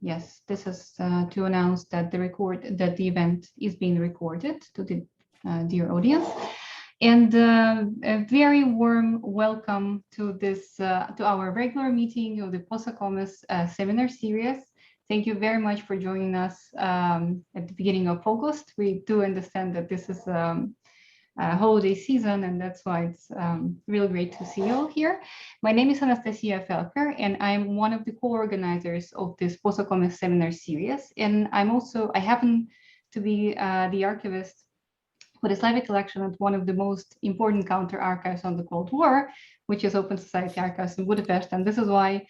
Yes, this is to announce that the event is being recorded to the dear audience. And a very warm welcome to this to our regular meeting of the PoSoCoMeS seminar series. Thank you very much for joining us at the beginning of August. We do understand that this is holiday season, and that's why it's really great to see you all here. My name is Anastasia Felker, and I'm one of the co-organizers of this PoSoCoMeS seminar series. And I happen to be the archivist for the Slavic collection at one of the most important counter archives on the Cold War, which is Open Society Archives in Budapest. And this is why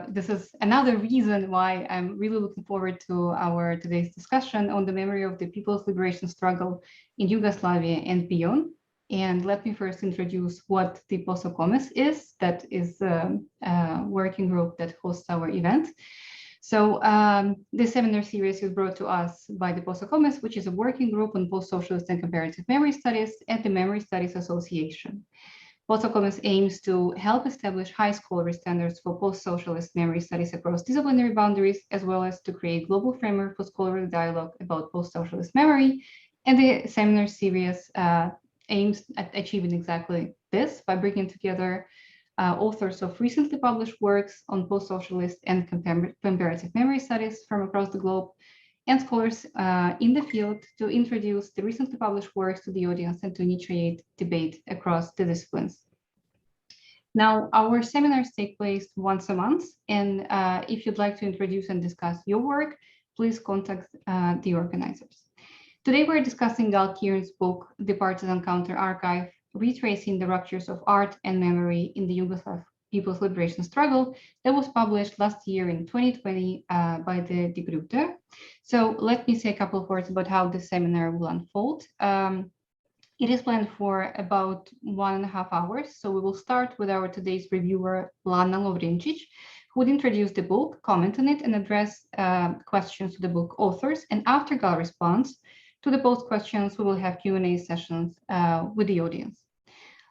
this is another reason why I'm really looking forward to our today's discussion on the memory of the people's liberation struggle in Yugoslavia and beyond. And let me first introduce what the PoSoCoMeS is. That is a working group that hosts our event. So this seminar series is brought to us by the PoSoCoMeS, which is a working group on post-socialist and comparative memory studies at the Memory Studies Association. PoSoCoMeS aims to help establish high scholarly standards for post-socialist memory studies across disciplinary boundaries, as well as to create global framework for scholarly dialogue about post-socialist memory. And the seminar series aims at achieving exactly this by bringing together authors of recently published works on post-socialist and comparative memory studies from across the globe, and scholars in the field to introduce the recently published works to the audience and to initiate debate across the disciplines. Now, our seminars take place once a month, and if you'd like to introduce and discuss your work, please contact the organizers. Today, we're discussing Gal Kirn's book, The Partisan Counter Archive, Retracing the Ruptures of Art and Memory in the Yugoslav People's Liberation Struggle, that was published last year in 2020 by the Rupture. So let me say a couple of words about how this seminar will unfold. It is planned for about 1.5 hours. So we will start with our today's reviewer, Lana Lovrenčić, who would introduce the book, comment on it, and address questions to the book authors. And after Gal responds to the post questions, we will have Q&A sessions with the audience.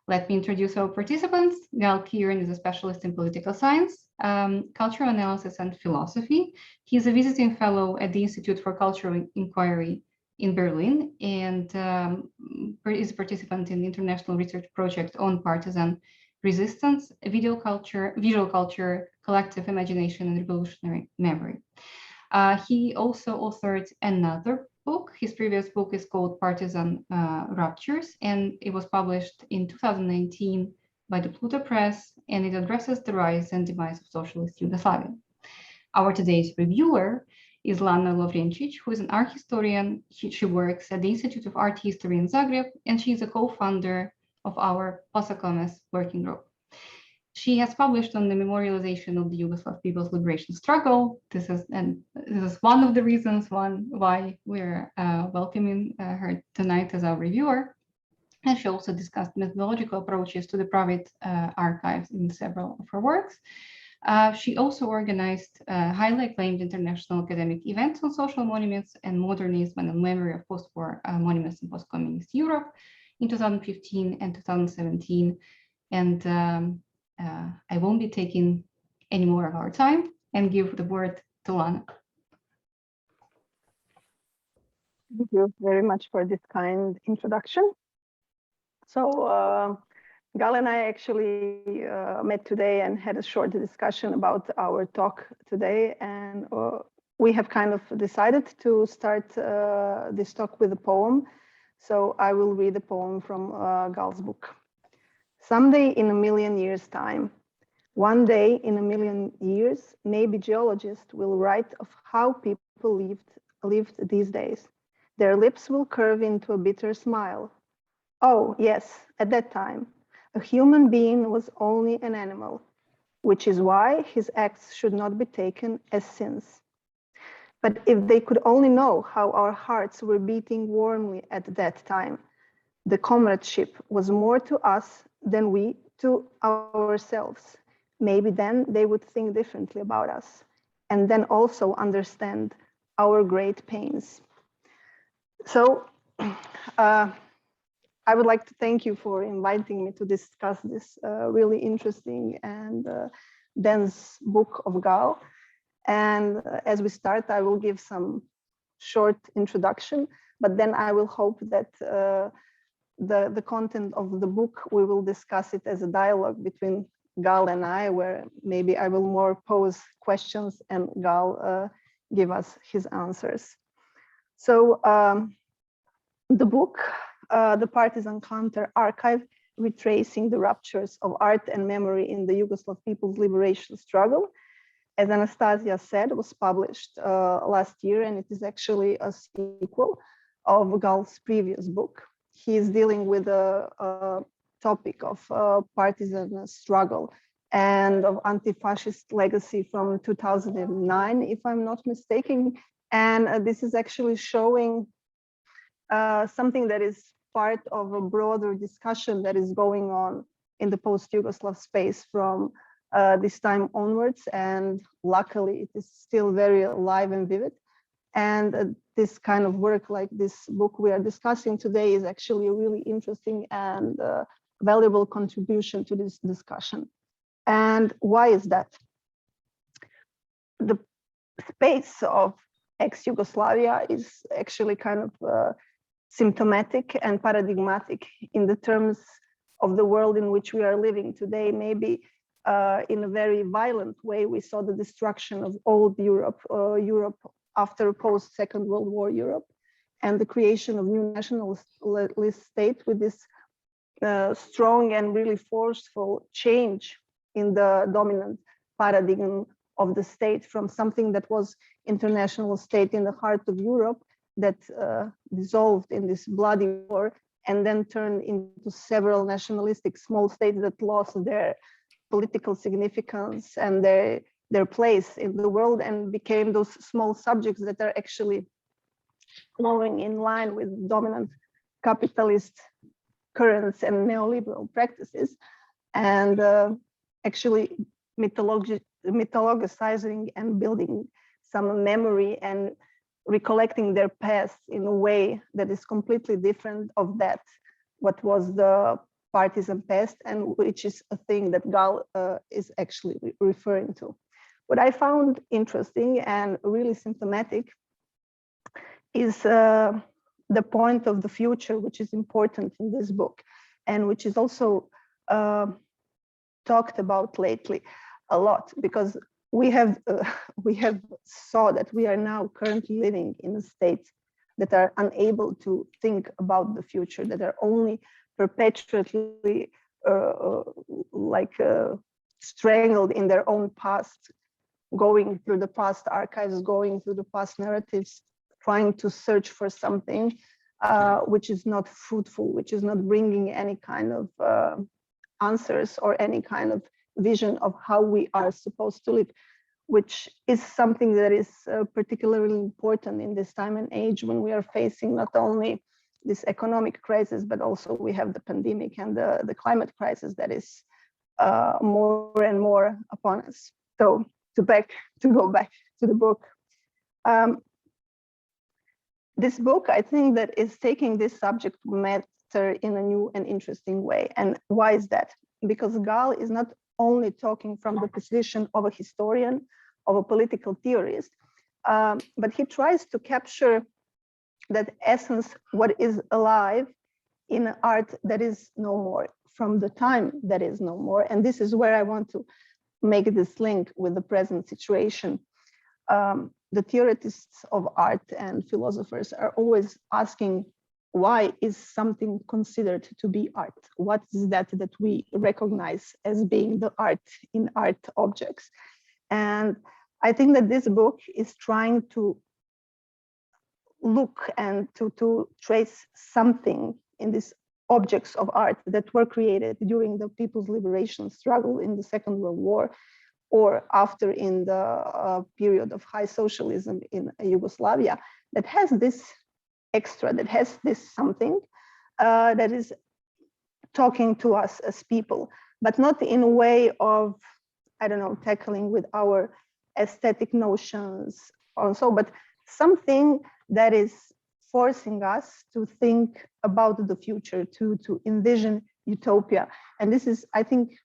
Let me introduce our participants. Gal Kirn is a specialist in political science, cultural analysis, and philosophy. He is a visiting fellow at the Institute for Cultural Inquiry in Berlin, and is a participant in the international research project on partisan resistance, visual culture, collective imagination, and revolutionary memory. He also authored another book. His previous book is called Partisan Ruptures, and it was published in 2019 by the Pluto Press, and it addresses the rise and demise of socialist Yugoslavia. Our today's reviewer is Lana Lovrenčić, who is an art historian. She works at the Institute of Art History in Zagreb, and she is a co-founder of our PoSoCoMeS working group. She has published on the memorialization of the Yugoslav People's Liberation Struggle. This is one of the reasons why we're welcoming her tonight as our reviewer. And she also discussed methodological approaches to the private archives in several of her works. She also organized highly acclaimed international academic events on social monuments and modernism and memory of post-war monuments in post-communist Europe in 2015 and 2017. And I won't be taking any more of our time and give the word to Lana. Thank you very much for this kind introduction. So Gal and I actually met today and had a short discussion about our talk today, and we have kind of decided to start this talk with a poem. So I will read a poem from Gal's book. Someday in a million years' time, one day in a million years, maybe geologists will write of how people lived these days. Their lips will curve into a bitter smile. Oh, yes, at that time, a human being was only an animal, which is why his acts should not be taken as sins. But if they could only know how our hearts were beating warmly at that time, the comradeship was more to us than we to ourselves. Maybe then they would think differently about us, and then also understand our great pains. So I would like to thank you for inviting me to discuss this really interesting and dense book of Gal. And as we start, I will give some short introduction, but then I will hope that the content of the book, we will discuss it as a dialogue between Gal and I, where maybe I will more pose questions and Gal give us his answers. So the book, The Partisan Counter Archive, Retracing the Ruptures of Art and Memory in the Yugoslav People's Liberation Struggle, as Anastasia said, was published last year, and it is actually a sequel of Gal's previous book. He is dealing with a topic of partisan struggle and of anti-fascist legacy from 2009, if I'm not mistaken. And this is actually showing something that is part of a broader discussion that is going on in the post-Yugoslav space from this time onwards. And luckily, it is still very alive and vivid. And this kind of work, like this book we are discussing today, is actually a really interesting and valuable contribution to this discussion. And why is that? The space of ex-Yugoslavia is actually kind of symptomatic and paradigmatic in the terms of the world in which we are living today. Maybe in a very violent way, we saw the destruction of old Europe, Europe after post-Second World War Europe, and the creation of new nationalist state with this strong and really forceful change in the dominant paradigm of the state from something that was international state in the heart of Europe that dissolved in this bloody war and then turned into several nationalistic small states that lost their political significance and their place in the world and became those small subjects that are actually flowing in line with dominant capitalist currents and neoliberal practices, and actually mythologizing and building some memory and recollecting their past in a way that is completely different of that, what was the partisan past, and which is a thing that Gal is actually referring to. What I found interesting and really symptomatic is the point of the future, which is important in this book, and which is also talked about lately a lot, because we have saw that we are now currently living in a state that are unable to think about the future, that are only perpetually strangled in their own past, going through the past archives, going through the past narratives, trying to search for something which is not fruitful, which is not bringing any kind of answers or any kind of vision of how we are supposed to live, which is something that is particularly important in this time and age when we are facing not only this economic crisis, but also we have the pandemic and the climate crisis that is more and more upon us. So to go back to the book. This book, I think, that is taking this subject matter in a new and interesting way. And why is that? Because Gal is not only talking from the position of a historian, of a political theorist, but he tries to capture that essence, what is alive in art that is no more, from the time that is no more. And this is where I want to make this link with the present situation. The theorists of art and philosophers are always asking, why is something considered to be art? What is that we recognize as being the art in art objects? And I think that this book is trying to look and to trace something in these objects of art that were created during the people's liberation struggle in the Second World War, or after in the period of high socialism in Yugoslavia, that has this extra, that has this something that is talking to us as people, but not in a way of, I don't know, tackling with our aesthetic notions also, but something that is forcing us to think about the future, to envision utopia. And this is, I think,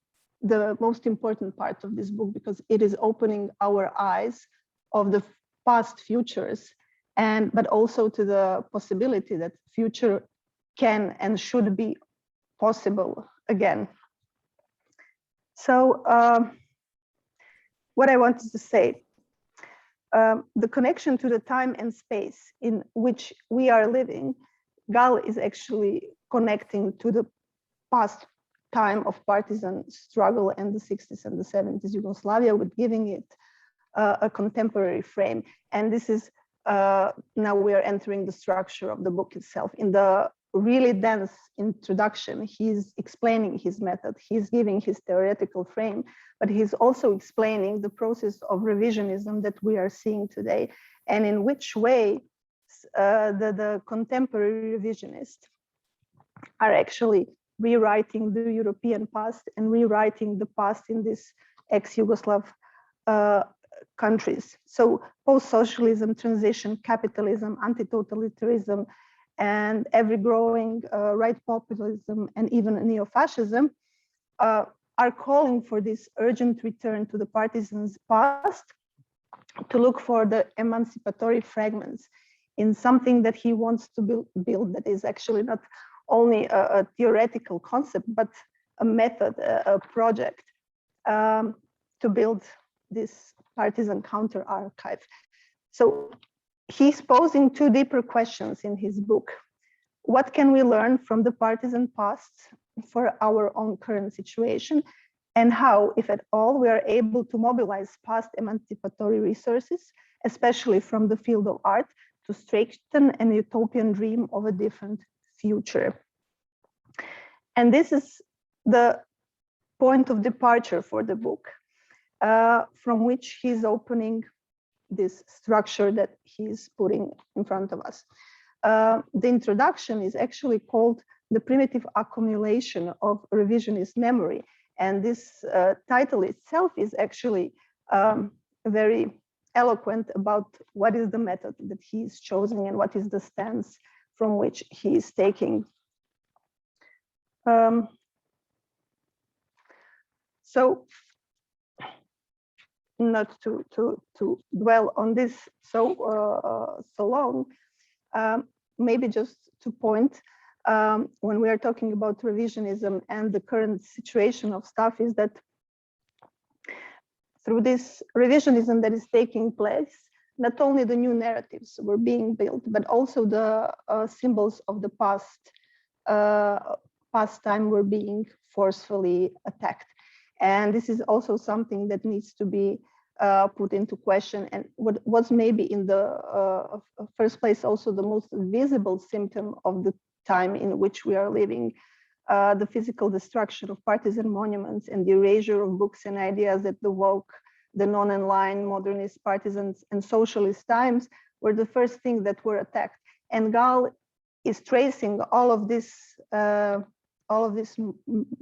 the most important part of this book, because it is opening our eyes of the past futures, but also to the possibility that future can and should be possible again. So what I wanted to say, the connection to the time and space in which we are living, Gal is actually connecting to the past time of partisan struggle in the 60s and the 70s Yugoslavia, with giving it a contemporary frame. And this is, now we are entering the structure of the book itself. In the really dense introduction, he's explaining his method, he's giving his theoretical frame, but he's also explaining the process of revisionism that we are seeing today, and in which way the contemporary revisionists are actually rewriting the European past and rewriting the past in these ex-Yugoslav countries. So post-socialism, transition, capitalism, anti-totalitarianism, and ever growing right populism and even neo-fascism are calling for this urgent return to the partisans' past, to look for the emancipatory fragments in something that he wants to build that is actually not only a theoretical concept, but a method, a project to build this partisan counter archive. So he's posing two deeper questions in his book. What can we learn from the partisan past for our own current situation? And how, if at all, we are able to mobilize past emancipatory resources, especially from the field of art, to strengthen an utopian dream of a different future. And this is the point of departure for the book, from which he's opening this structure that he's putting in front of us. The introduction is actually called The Primitive Accumulation of Revisionist Memory. And this title itself is actually very eloquent about what is the method that he's choosing and what is the stance from which he is taking. So not to dwell on this so long, maybe just to point, when we are talking about revisionism and the current situation of stuff, is that through this revisionism that is taking place, not only the new narratives were being built, but also the symbols of the past time were being forcefully attacked. And this is also something that needs to be put into question, and what was maybe in the first place also the most visible symptom of the time in which we are living, the physical destruction of partisan monuments and the erasure of books and ideas that the woke, the non-aligned, modernist, partisans, and socialist times were the first things that were attacked. And Gal is tracing all of these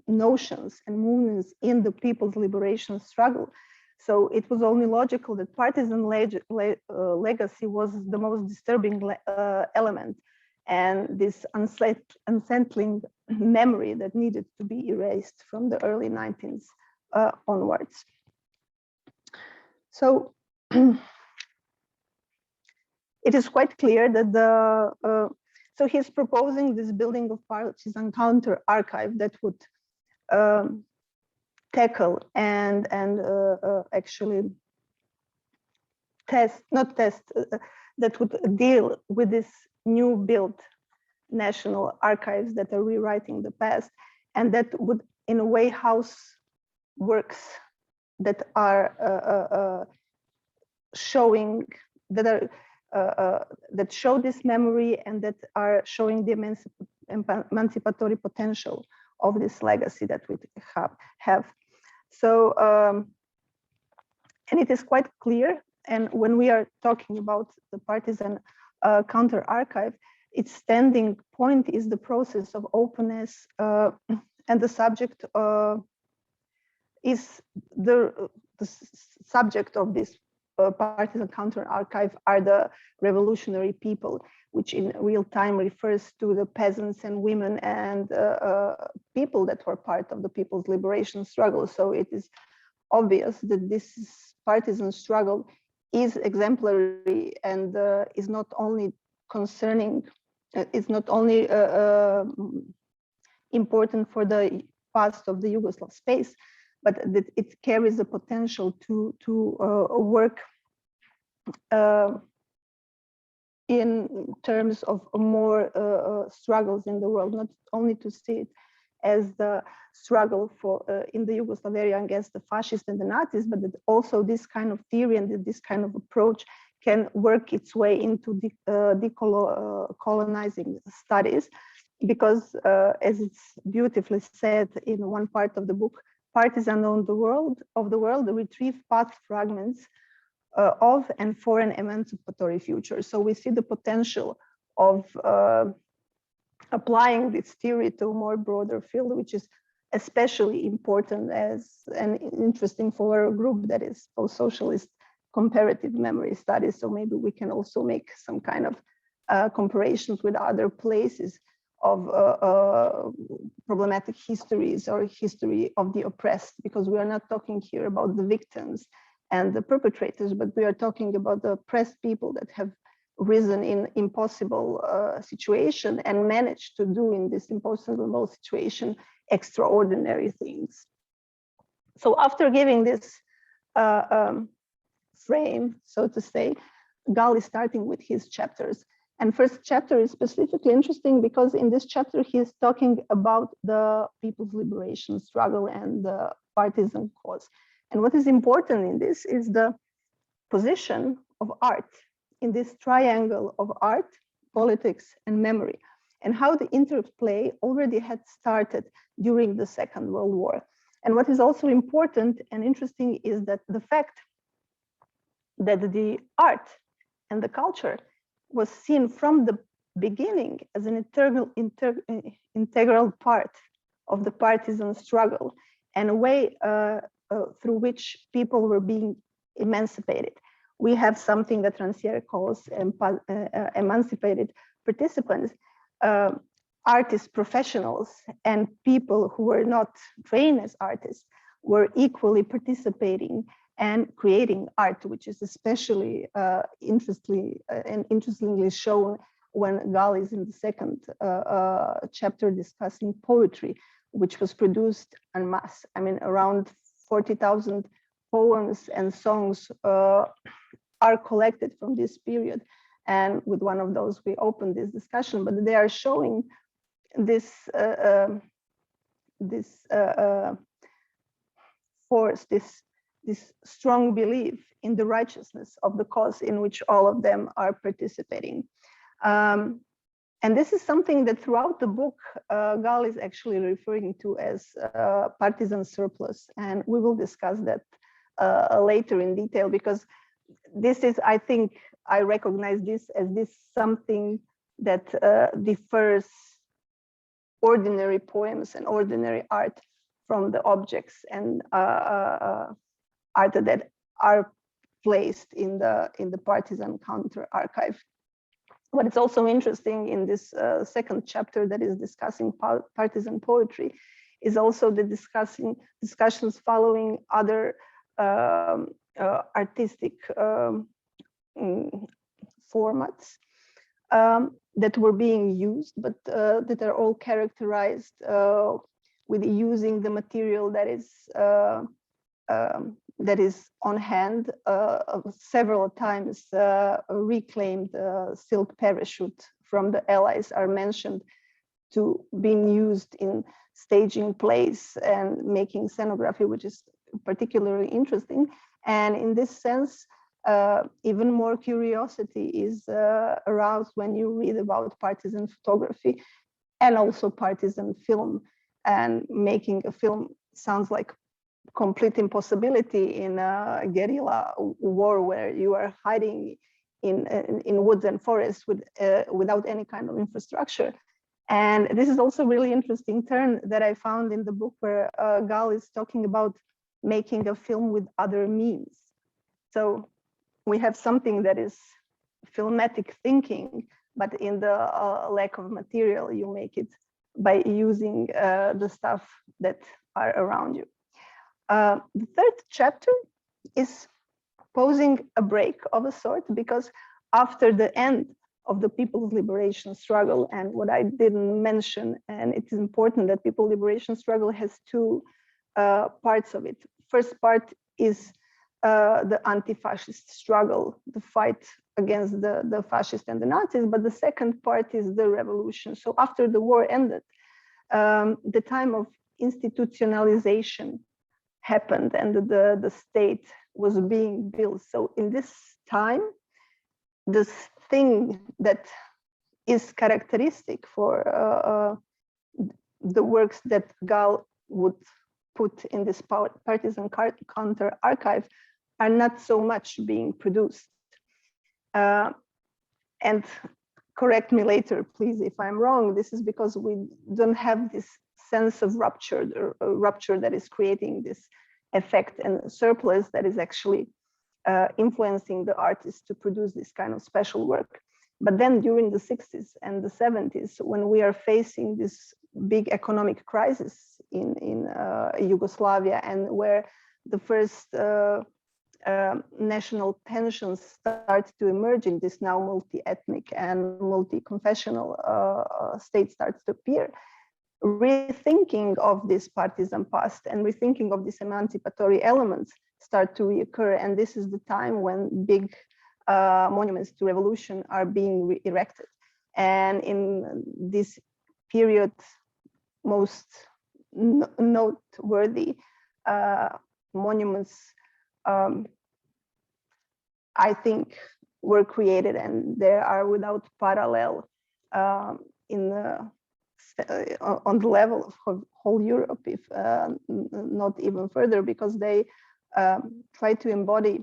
notions and movements in the people's liberation struggle. So it was only logical that partisan legacy was the most disturbing element, and this unsettling memory that needed to be erased from the early 19th onwards. So it is quite clear that so he's proposing this building of partisan counter archive that would tackle and actually that would deal with this new built national archives that are rewriting the past, and that would in a way house works that are showing that show this memory and that are showing the emancipatory potential of this legacy that we have. So, and it is quite clear, and when we are talking about the partisan counter archive, its standing point is the process of openness, and the subject is the subject of this partisan counter archive are the revolutionary people, which in real time refers to the peasants and women and people that were part of the people's liberation struggle. So it is obvious that this partisan struggle is exemplary and is not only concerning, it's not only important for the past of the Yugoslav space, but that it carries the potential to work in terms of more struggles in the world, not only to see it as the struggle for in the Yugoslav area against the fascists and the Nazis, but that also this kind of theory and this kind of approach can work its way into decolonizing studies, because as it's beautifully said in one part of the book, partisans of the world retrieve past fragments of and for an emancipatory future. So we see the potential of applying this theory to a more broader field, which is especially important as and interesting for a group that is post-socialist comparative memory studies. So maybe we can also make some kind of comparisons with other places of problematic histories or history of the oppressed, because we are not talking here about the victims and the perpetrators, but we are talking about the oppressed people that have risen in impossible situation and managed to do in this impossible situation extraordinary things. So after giving this frame, so to say, Gal is starting with his chapters. And first chapter is specifically interesting because in this chapter, he is talking about the people's liberation struggle and the partisan cause. And what is important in this is the position of art in this triangle of art, politics, and memory, and how the interplay already had started during the Second World War. And what is also important and interesting is that the fact that the art and the culture was seen from the beginning as an integral part of the partisan struggle and a way through which people were being emancipated. We have something that Rancière calls emancipated participants, artists, professionals, and people who were not trained as artists were equally participating and creating art, which is especially interestingly shown when Gal is in the second chapter discussing poetry, which was produced en masse. I mean, around 40,000 poems and songs are collected from this period. And with one of those, we opened this discussion, but they are showing this, force, this strong belief in the righteousness of the cause in which all of them are participating. And this is something that throughout the book, Gal is actually referring to as partisan surplus. And we will discuss that later in detail, because this is, I think, I recognize this as something that differs ordinary poems and ordinary art from the objects and art that are placed in the partisan counter archive. What is also interesting in this second chapter that is discussing partisan poetry is also the discussions following other artistic formats that were being used, but that are all characterized with using the material that is on hand. Several times reclaimed silk parachute from the Allies are mentioned to being used in staging plays and making scenography, which is particularly interesting. And in this sense, even more curiosity is aroused when you read about partisan photography and also partisan film. And making a film sounds like complete impossibility in a guerrilla war where you are hiding in woods and forests without any kind of infrastructure. And this is also a really interesting turn that I found in the book where Gal is talking about making a film with other means. So we have something that is filmatic thinking, but in the lack of material, you make it by using the stuff that are around you. The third chapter is proposing a break of a sort, because after the end of the people's liberation struggle, and what I didn't mention, and it is important that people's liberation struggle has two parts of it. First part is the anti-fascist struggle, the fight against the fascists and the Nazis, but the second part is the revolution. So after the war ended, the time of institutionalization happened and the state was being built. So in this time, this thing that is characteristic for the works that Gal would put in this partisan counter archive are not so much being produced. And correct me later, please, if I'm wrong. This is because we don't have this sense of rupture, rupture that is creating this effect and surplus that is actually influencing the artists to produce this kind of special work. But then during the 60s and the 70s, when we are facing this big economic crisis in Yugoslavia, and where the first national tensions start to emerge in this now multi-ethnic and multi-confessional state starts to appear, rethinking of this partisan past and rethinking of these emancipatory elements start to reoccur. And this is the time when big monuments to revolution are being erected. And in this period, most noteworthy monuments, I think, were created, and they are without parallel in on the level of whole Europe, if not even further, because they try to embody,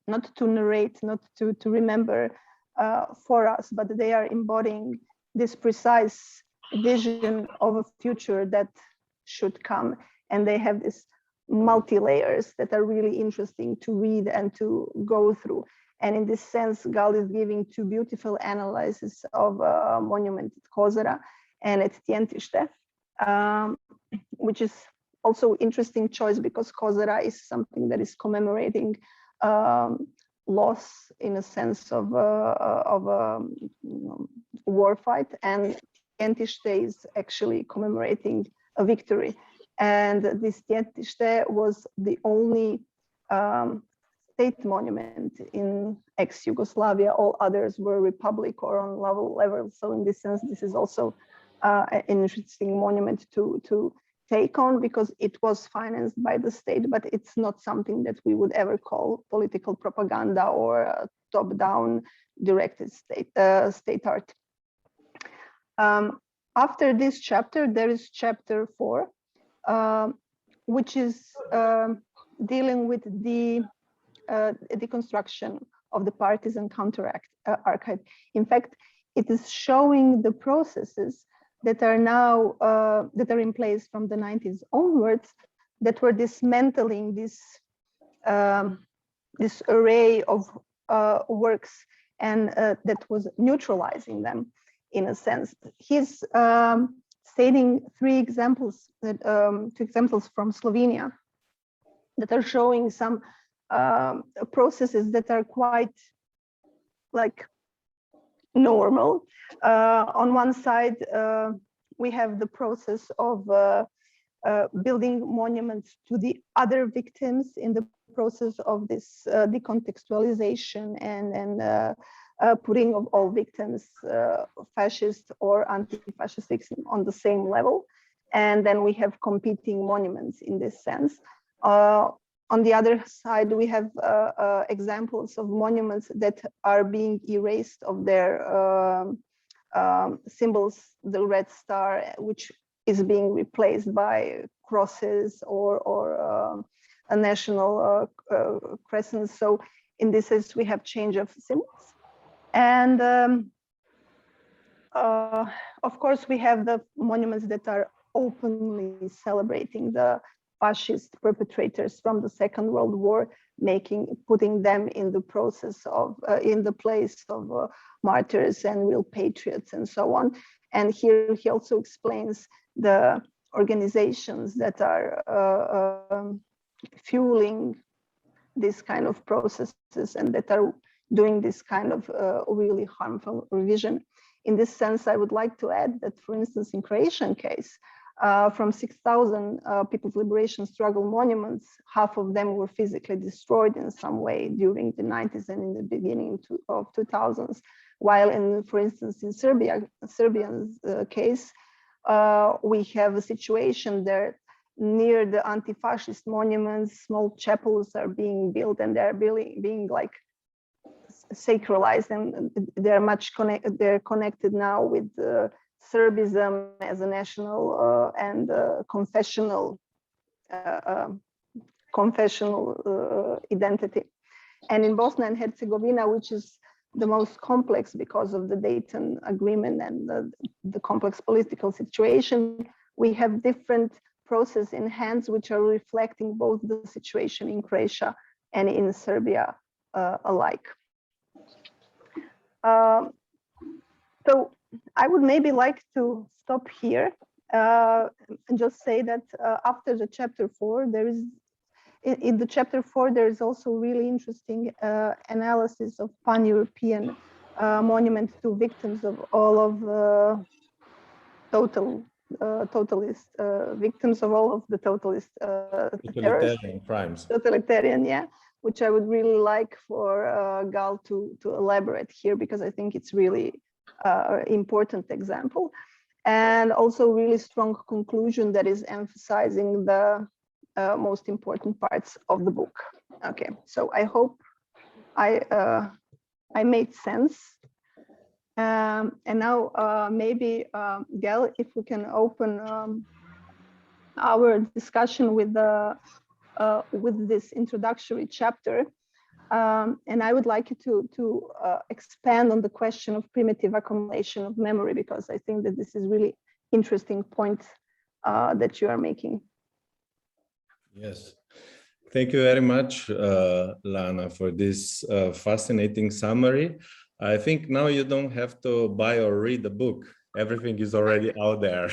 not to narrate, not to remember for us, but they are embodying this precise vision of a future that should come. And they have this multi-layers that are really interesting to read and to go through. And in this sense, Gal is giving two beautiful analyses of a monument at Kozara and at Tientište, which is also interesting choice because Kozara is something that is commemorating loss in a sense of war fight, and Tientište is actually commemorating a victory. And this Tientište was the only state monument in ex-Yugoslavia. All others were republic or on level. So in this sense, this is also an interesting monument to take on, because it was financed by the state, but it's not something that we would ever call political propaganda or top-down directed state art. After this chapter, there is chapter 4, which is dealing with the deconstruction of the partisan counter archive. In fact, it is showing the processes that are now that are in place from the 90s onwards, that were dismantling this this array of works, and that was neutralizing them in a sense. He's stating three examples, that two examples from Slovenia, that are showing some processes that are quite like normal. On one side, we have the process of building monuments to the other victims in the process of this decontextualization and putting of all victims, fascist or anti-fascist, on the same level. And then we have competing monuments in this sense. On the other side, we have examples of monuments that are being erased of their symbols, the red star, which is being replaced by crosses or a national crescent. So in this sense, we have change of symbols. And of course, we have the monuments that are openly celebrating the fascist perpetrators from the Second World War, putting them in the process of in the place of martyrs and real patriots and so on. And here he also explains the organizations that are fueling these kind of processes and that are doing this kind of really harmful revision. In this sense, I would like to add that, for instance, in Croatian case, from 6,000 people's liberation struggle monuments, half of them were physically destroyed in some way during the 90s and in the beginning of 2000s. While in, for instance, in Serbian's case, we have a situation there near the anti-fascist monuments, small chapels are being built and they're being like sacralized, and they're connected now with Serbism as a national and confessional identity. And in Bosnia and Herzegovina, which is the most complex because of the Dayton Agreement and the complex political situation, we have different processes in hands which are reflecting both the situation in Croatia and in Serbia alike. So I would maybe like to stop here and just say that after the chapter 4, there is in the chapter 4, there is also really interesting analysis of pan-European monuments to victims of all of totalist victims of all of the totalist totalitarian crimes. Totalitarian, yeah, which I would really like for Gal to elaborate here, because I think it's really important example, and also really strong conclusion that is emphasizing the most important parts of the book. Okay, so I hope I made sense. And now maybe Gal, if we can open our discussion with this introductory chapter. And I would like you to expand on the question of primitive accumulation of memory, because I think that this is really interesting point that you are making. Yes, thank you very much, Lana, for this fascinating summary. I think now you don't have to buy or read the book. Everything is already out there.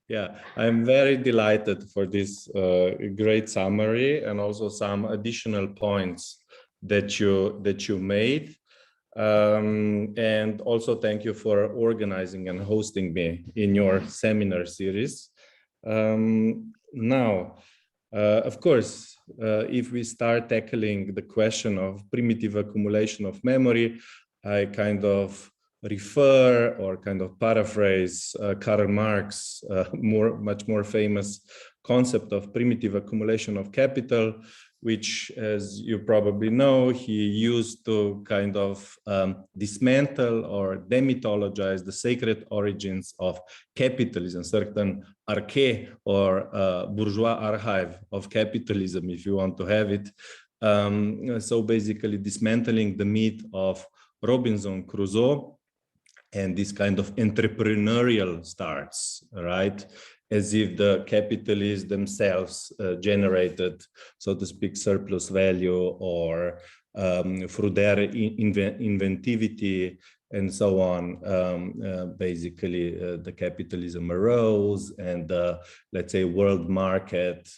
Yeah, I'm very delighted for this great summary and also some additional points that you made. And also thank you for organizing and hosting me in your seminar series. Now, of course, if we start tackling the question of primitive accumulation of memory, I kind of refer or kind of paraphrase Karl Marx, much more famous concept of primitive accumulation of capital, which, as you probably know, he used to kind of dismantle or demythologize the sacred origins of capitalism, certain arche or bourgeois archive of capitalism, if you want to have it. So basically dismantling the myth of Robinson Crusoe and this kind of entrepreneurial starts, right? As if the capitalists themselves generated, so to speak, surplus value, or through their inventivity and so on, basically the capitalism arose, and let's say world market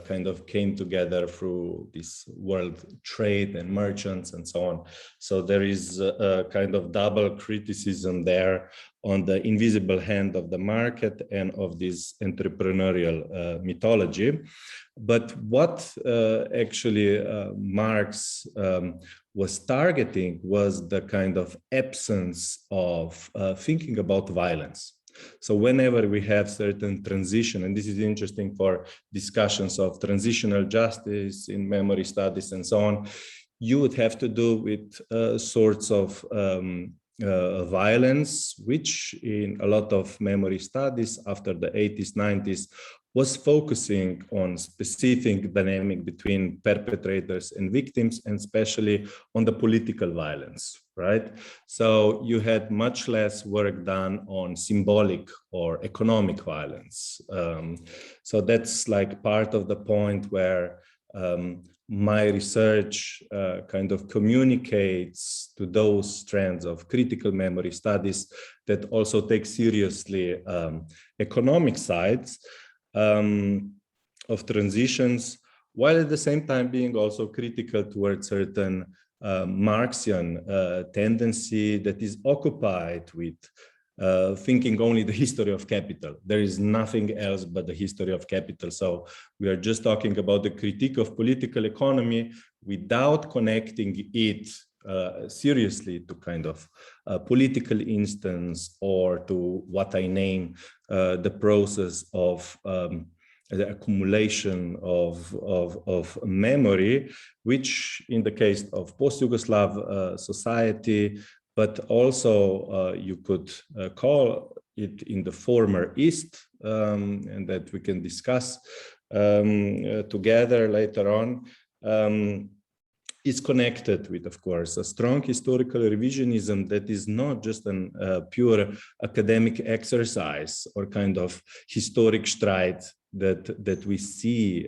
kind of came together through this world trade and merchants and so on. So there is a kind of double criticism there on the invisible hand of the market and of this entrepreneurial mythology. But what actually Marx was targeting was the kind of absence of thinking about violence. So whenever we have certain transition, and this is interesting for discussions of transitional justice in memory studies and so on, you would have to do with sorts of violence, which in a lot of memory studies after the 80s, 90s, was focusing on specific dynamic between perpetrators and victims, and especially on the political violence, right? So you had much less work done on symbolic or economic violence. So that's like part of the point where my research kind of communicates to those strands of critical memory studies that also take seriously economic sides of transitions, while at the same time being also critical towards certain Marxian tendency that is occupied with thinking only the history of capital. There is nothing else but the history of capital. So we are just talking about the critique of political economy without connecting it seriously to kind of political instance or to what I name the process of the accumulation of memory, which in the case of post-Yugoslav society, but also you could call it in the former East, and that we can discuss together later on, is connected with, of course, a strong historical revisionism that is not just a pure academic exercise or kind of historic stride that we see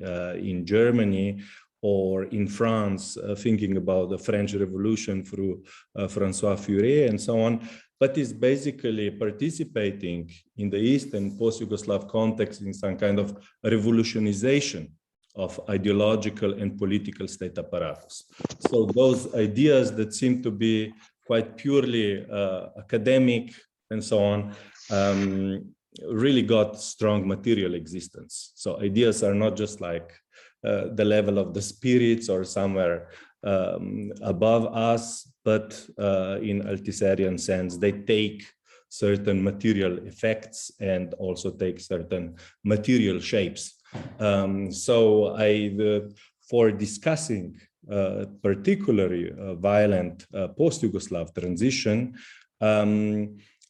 in Germany or in France, thinking about the French Revolution through François Furet and so on, but is basically participating in the East and post-Yugoslav context in some kind of revolutionization of ideological and political state apparatus. So those ideas that seem to be quite purely academic and so on, really got strong material existence. So ideas are not just like the level of the spirits or somewhere above us, but in Althuserian sense, they take certain material effects and also take certain material shapes. So for discussing particularly violent post-Yugoslav transition,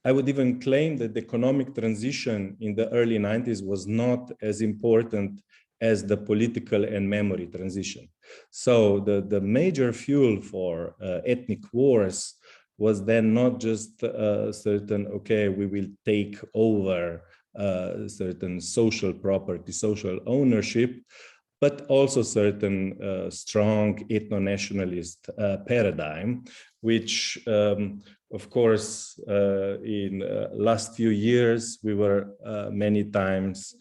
I would even claim that the economic transition in the early 90s was not as important as the political and memory transition. So the major fuel for ethnic wars was then not just certain, okay, we will take over certain social property, social ownership, but also certain strong ethno-nationalist paradigm, which of course, in last few years, we were many times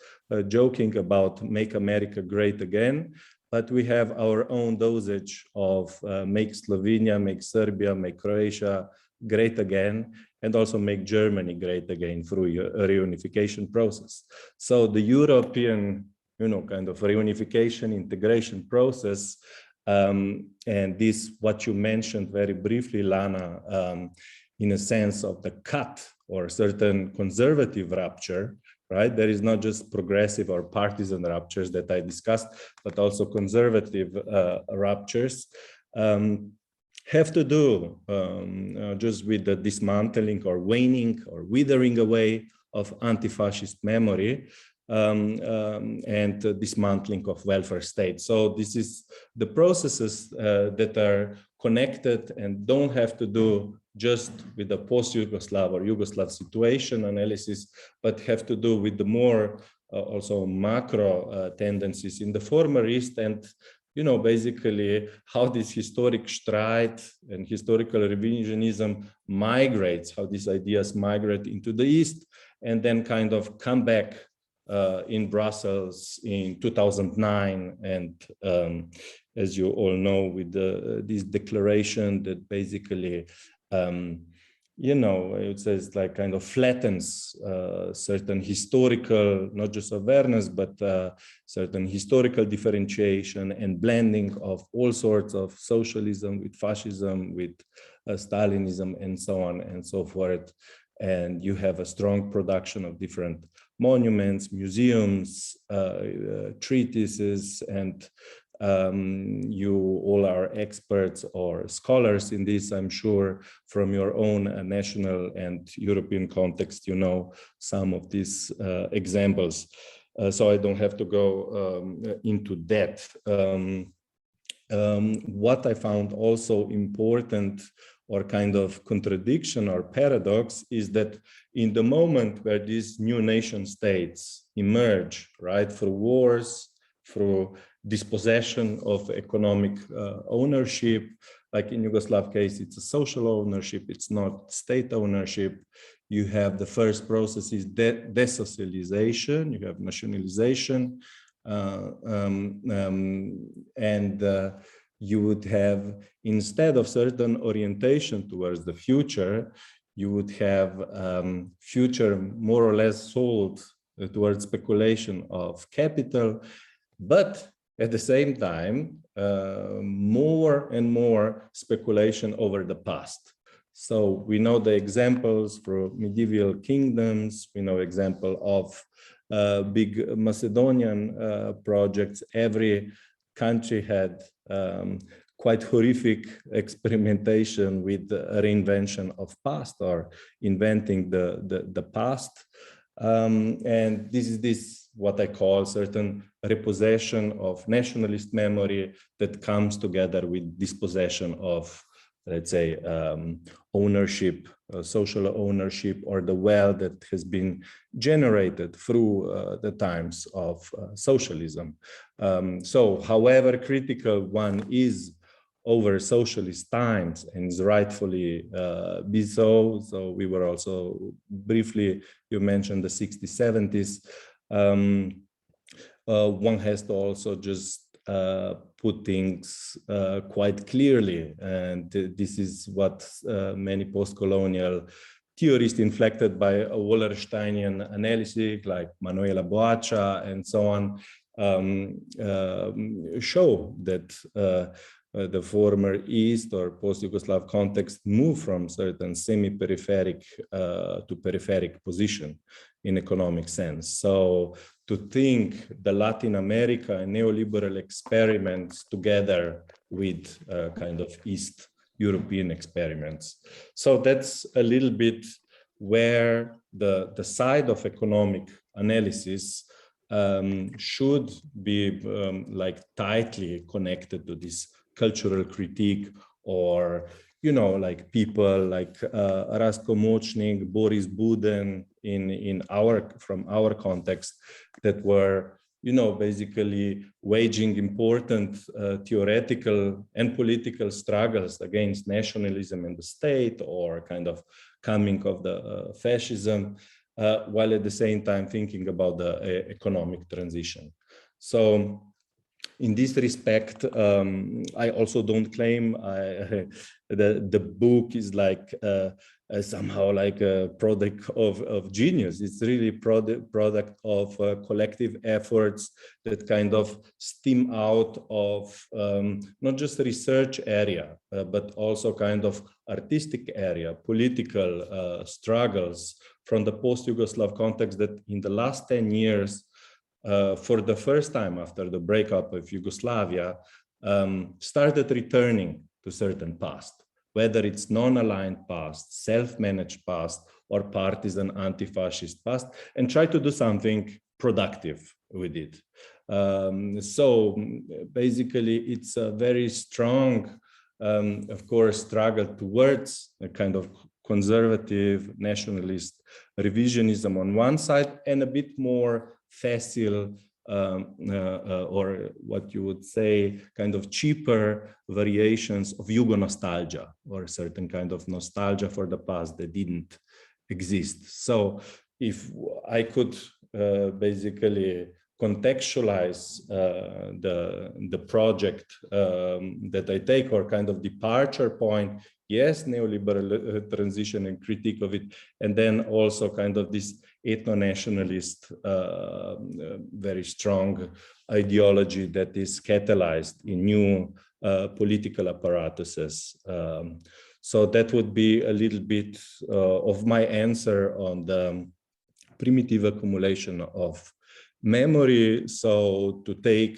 joking about make America great again, but we have our own dosage of make Slovenia, make Serbia, make Croatia great again, and also make Germany great again through a reunification process. So the European, kind of reunification integration process, and this, what you mentioned very briefly, Lana, in a sense of the cut or certain conservative rupture, right? There is not just progressive or partisan ruptures that I discussed, but also conservative ruptures have to do just with the dismantling or waning or withering away of anti-fascist memory and dismantling of welfare state. So this is the processes that are connected and don't have to do just with the post-Yugoslav or Yugoslav situation analysis, but have to do with the more also macro tendencies in the former East and, basically how this historic stride and historical revisionism migrates, how these ideas migrate into the East and then kind of come back in Brussels in 2009. And as you all know, with this declaration that basically, it says like kind of flattens certain historical, not just awareness, but certain historical differentiation and blending of all sorts of socialism with fascism, with Stalinism, and so on and so forth. And you have a strong production of different monuments, museums, treatises, and you all are experts or scholars in this, I'm sure, from your own national and European context, some of these examples. So I don't have to go into that. What I found also important or kind of contradiction or paradox is that in the moment where these new nation states emerge, right, through wars, through dispossession of economic ownership. Like in Yugoslav case, it's a social ownership, it's not state ownership. You have the first process is desocialization, you have nationalization, and you would have, instead of certain orientation towards the future, you would have future more or less sold towards speculation of capital, but at the same time, more and more speculation over the past. So we know the examples from medieval kingdoms, we know example of big Macedonian projects. Every country had quite horrific experimentation with the reinvention of past or inventing the past. And this is what I call certain repossession of nationalist memory that comes together with dispossession of, let's say, ownership, social ownership, or the wealth that has been generated through the times of socialism. So however critical one is over socialist times, and is rightfully be so. So we were also briefly, you mentioned the 60s, 70s. One has to also just put things quite clearly, and this is what many post-colonial theorists inflected by a Wallersteinian analysis like Manuela Boaccia and so on show that the former East or post-Yugoslav context moved from certain semi-peripheric to peripheric position in economic sense. So to think the Latin America and neoliberal experiments together with kind of East European experiments. So that's a little bit where the side of economic analysis should be like tightly connected to this cultural critique, or, you know, like people like Rastko Močnik, Boris Buden from our context that were, you know, basically waging important theoretical and political struggles against nationalism in the state, or kind of coming of the fascism, while at the same time thinking about the economic transition. So in this respect, I also don't claim the book is like somehow like a product of genius. It's really product of collective efforts that kind of stem out of not just research area, but also kind of artistic area, political struggles from the post-Yugoslav context that in the last 10 years, for the first time after the breakup of Yugoslavia, started returning to certain past, whether it's non-aligned past, self-managed past, or partisan anti-fascist past, and try to do something productive with it. So basically, it's a very strong, of course, struggle towards a kind of conservative, nationalist revisionism on one side, and a bit more facile or what you would say kind of cheaper variations of Yugo nostalgia, or a certain kind of nostalgia for the past that didn't exist. So if I could basically contextualize the project that I take, or kind of departure point, yes, neoliberal transition and critique of it, and then also kind of this ethno-nationalist, very strong ideology that is catalyzed in new political apparatuses. So that would be a little bit of my answer on the primitive accumulation of memory. So to take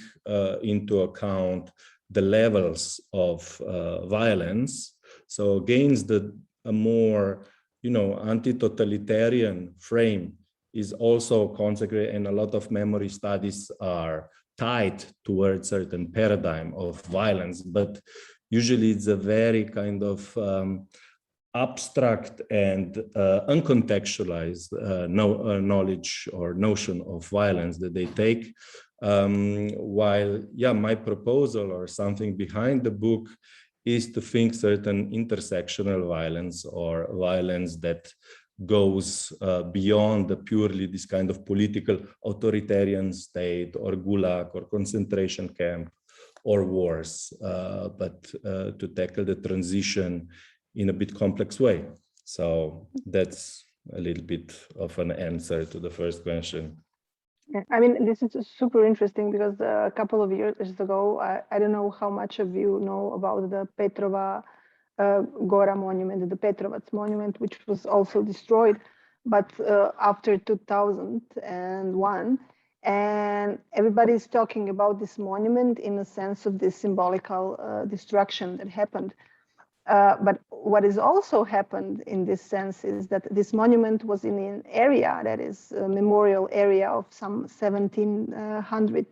into account the levels of violence. So against a more, you know, anti-totalitarian frame is also consecrated, and a lot of memory studies are tied towards certain paradigm of violence, but usually it's a very kind of abstract and uncontextualized knowledge or notion of violence that they take. While, yeah, my proposal or something behind the book is to think certain intersectional violence or violence that goes beyond the purely this kind of political authoritarian state or gulag or concentration camp or wars, but to tackle the transition in a bit complex way. So that's a little bit of an answer to the first question. Yeah, I mean, this is super interesting because a couple of years ago, I don't know how much of you know about the Petrova Gora monument, the Petrovac monument, which was also destroyed, but after 2001, and everybody's talking about this monument in a sense of this symbolical destruction that happened. But what has also happened in this sense is that this monument was in an area that is a memorial area of some 1,700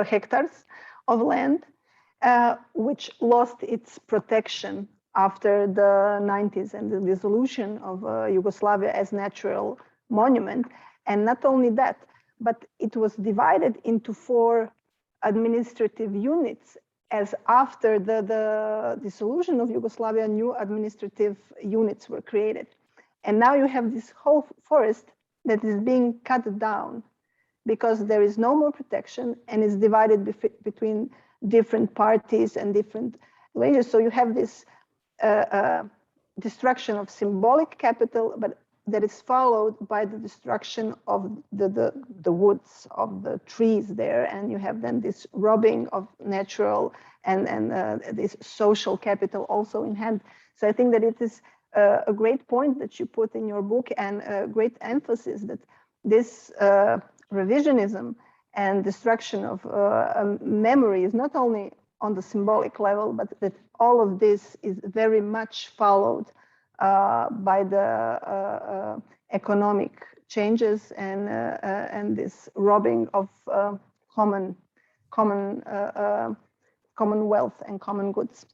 hectares of land, which lost its protection after the 90s and the dissolution of Yugoslavia as natural monument. And not only that, but it was divided into 4 administrative units, as after the dissolution of Yugoslavia, new administrative units were created. And now you have this whole forest that is being cut down because there is no more protection and is divided between different parties and different ranges. So you have this destruction of symbolic capital, but that is followed by the destruction of the woods, of the trees there, and you have then this robbing of natural and this social capital also in hand. So I think that it is a great point that you put in your book, and a great emphasis that this revisionism and destruction of memory is not only on the symbolic level, but that all of this is very much followed by the economic changes and this robbing of common wealth and common goods.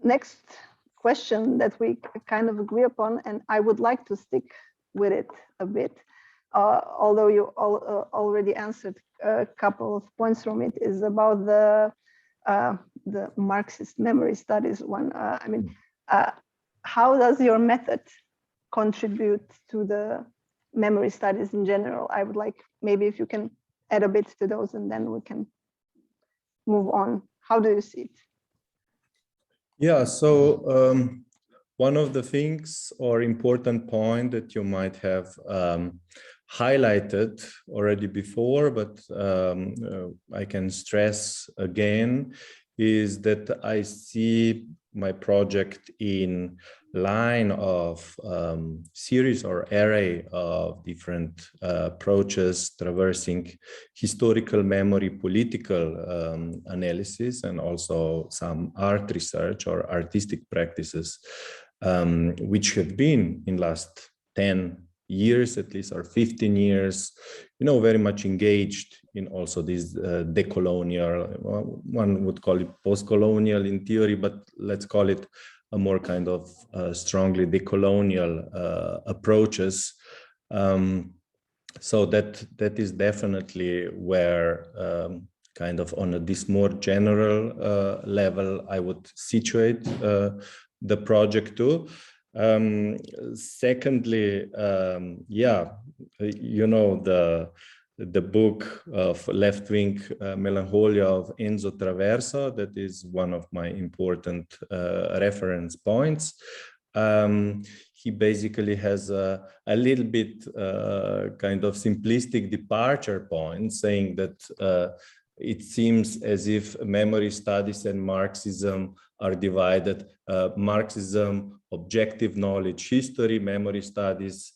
Next question that we kind of agree upon, and I would like to stick with it a bit, although you already answered a couple of points from it, is about the Marxist memory studies one. I mean, how does your method contribute to the memory studies in general? I would like maybe if you can add a bit to those, and then we can move on. How do you see it? Yeah, so one of the things or important point that you might have highlighted already before, but I can stress again, is that I see my project in line of series or array of different approaches traversing historical memory, political analysis, and also some art research or artistic practices, which have been in last 10 years at least, or 15 years, very much engaged in also this decolonial, one would call it post-colonial in theory, but let's call it a more kind of strongly decolonial approaches. So that is definitely where kind of on this more general level I would situate the project to. Secondly, the book of left-wing melancholia of Enzo Traverso, that is one of my important reference points. He basically has a little bit kind of simplistic departure point, saying that it seems as if memory studies and Marxism are divided. Marxism, objective knowledge, history, memory studies,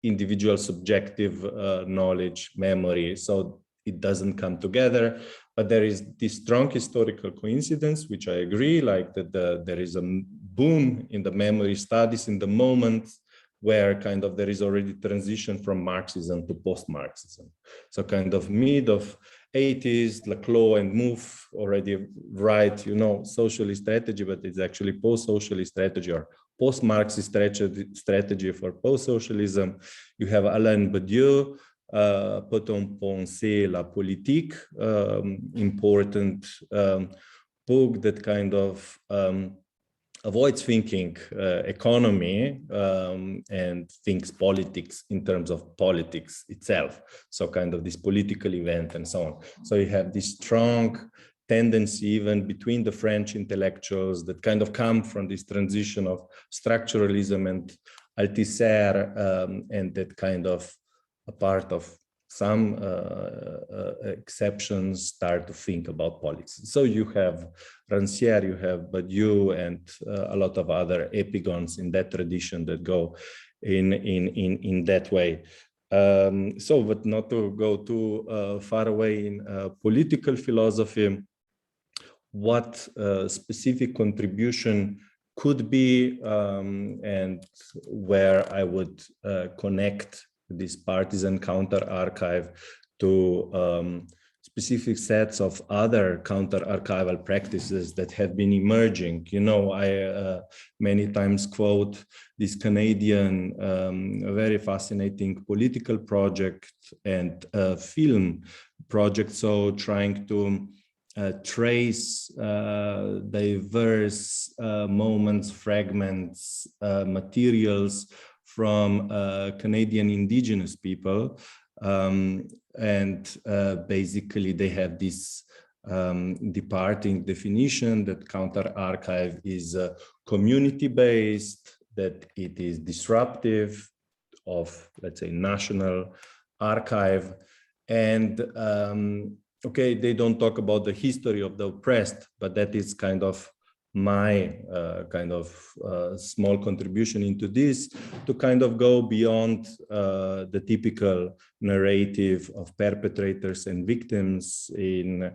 individual subjective knowledge, memory. So it doesn't come together, but there is this strong historical coincidence, which I agree, like that there is a boom in the memory studies in the moment where kind of there is already transition from Marxism to post-Marxism. So kind of mid of 80s, Laclau and Mouffe already write, socialist strategy, but it's actually post-socialist strategy or post-Marxist strategy for post-socialism. You have Alain Badiou, Peut-on penser la politique, important book that kind of avoids thinking economy and thinks politics in terms of politics itself. So kind of this political event and so on. So you have this strong tendency even between the French intellectuals that kind of come from this transition of structuralism and Althusser, and that kind of a part of some exceptions start to think about politics. So you have Rancière, you have Badiou, and a lot of other epigons in that tradition that go in that way. But not to go too far away in political philosophy, what specific contribution could be, and where I would connect this partisan counter-archive to specific sets of other counter-archival practices that have been emerging. You know, I many times quote this Canadian very fascinating political project and film project, so trying to trace diverse moments, fragments, materials from Canadian Indigenous people. Basically they have this departing definition that counter-archive is community-based, that it is disruptive of, let's say, national archive. And okay, they don't talk about the history of the oppressed, but that is kind of my small contribution into this, to kind of go beyond the typical narrative of perpetrators and victims in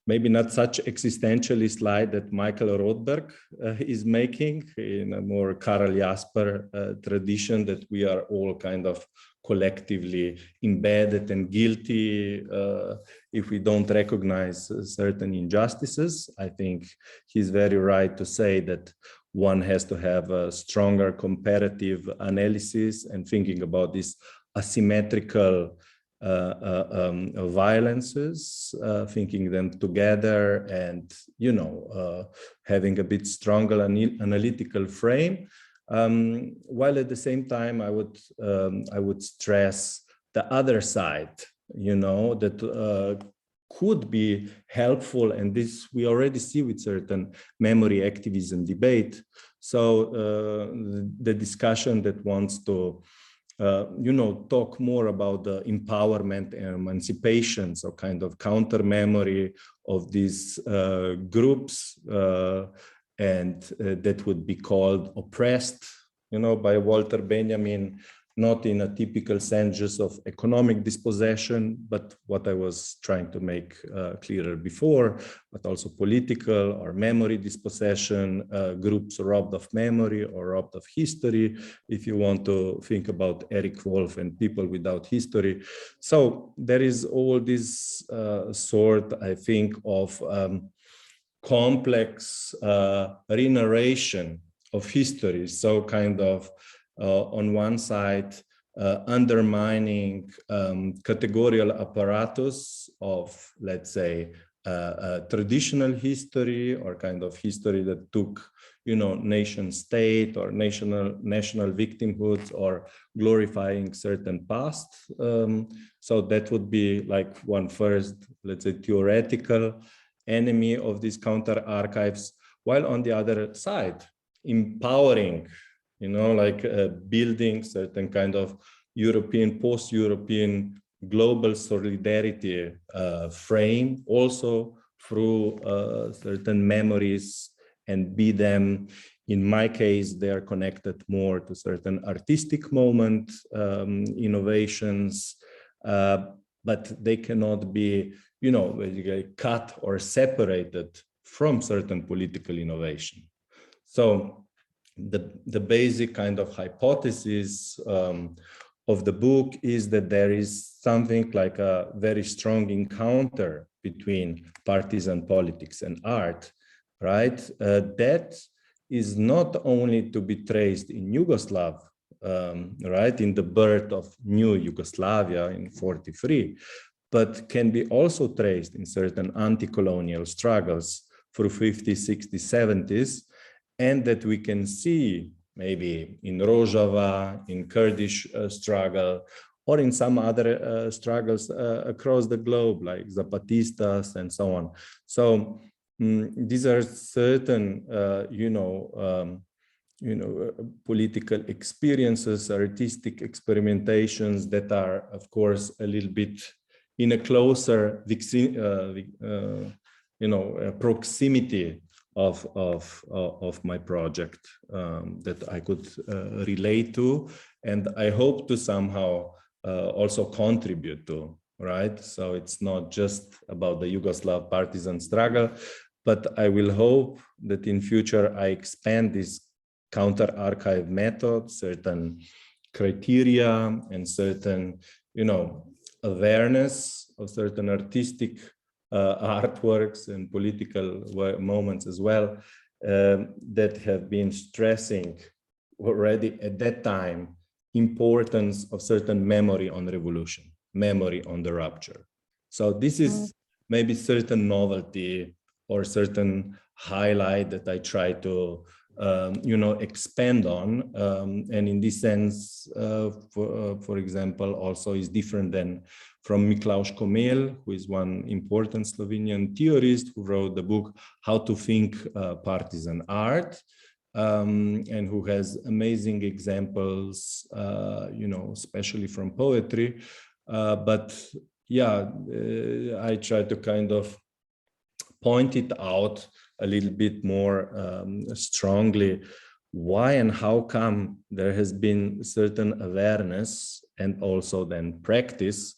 maybe not such existentialist light that Michael Rothberg is making, in a more Karl Jasper tradition, that we are all kind of collectively embedded and guilty if we don't recognize certain injustices. I think he's very right to say that one has to have a stronger comparative analysis and thinking about these asymmetrical violences, thinking them together, and having a bit stronger analytical frame. While at the same time, I would stress the other side, that could be helpful, and this we already see with certain memory activism debate. So the discussion that wants to talk more about the empowerment and emancipation, so kind of counter memory of these groups, and that would be called oppressed, by Walter Benjamin, not in a typical sense just of economic dispossession, but what I was trying to make clearer before, but also political or memory dispossession, groups robbed of memory or robbed of history, if you want to think about Eric Wolf and people without history. So there is all this sort, I think, of complex re-narration of history. So kind of on one side, undermining categorical apparatus of, let's say, traditional history, or kind of history that took, nation state or national victimhoods, or glorifying certain past. So that would be like one first, let's say, theoretical enemy of these counter archives, while on the other side, empowering, building certain kind of European, post-European global solidarity frame, also through certain memories, and be them, in my case, they are connected more to certain artistic moment, innovations, but they cannot be, basically cut or separated from certain political innovation. So the basic kind of hypothesis of the book is that there is something like a very strong encounter between partisan politics and art, right? That is not only to be traced in Yugoslav, right, in the birth of new Yugoslavia in 43, but can be also traced in certain anti-colonial struggles through 50s, 60s, 70s, and that we can see maybe in Rojava, in Kurdish struggle, or in some other struggles across the globe, like Zapatistas and so on. So these are certain, political experiences, artistic experimentations that are, of course, a little bit in a closer, proximity of my project that I could relate to, and I hope to somehow also contribute to, right? So it's not just about the Yugoslav partisan struggle, but I will hope that in future I expand this counter-archive method, certain criteria and certain, awareness of certain artistic artworks and political moments as well, that have been stressing already at that time importance of certain memory on revolution, memory on the rupture. So this is maybe certain novelty or certain highlight that I try to expand on, and in this sense, for example, also is different than from Miklós Komel, who is one important Slovenian theorist who wrote the book How to Think Partisan Art, and who has amazing examples, especially from poetry. But yeah, I try to kind of point it out a little bit more strongly, why and how come there has been certain awareness and also then practice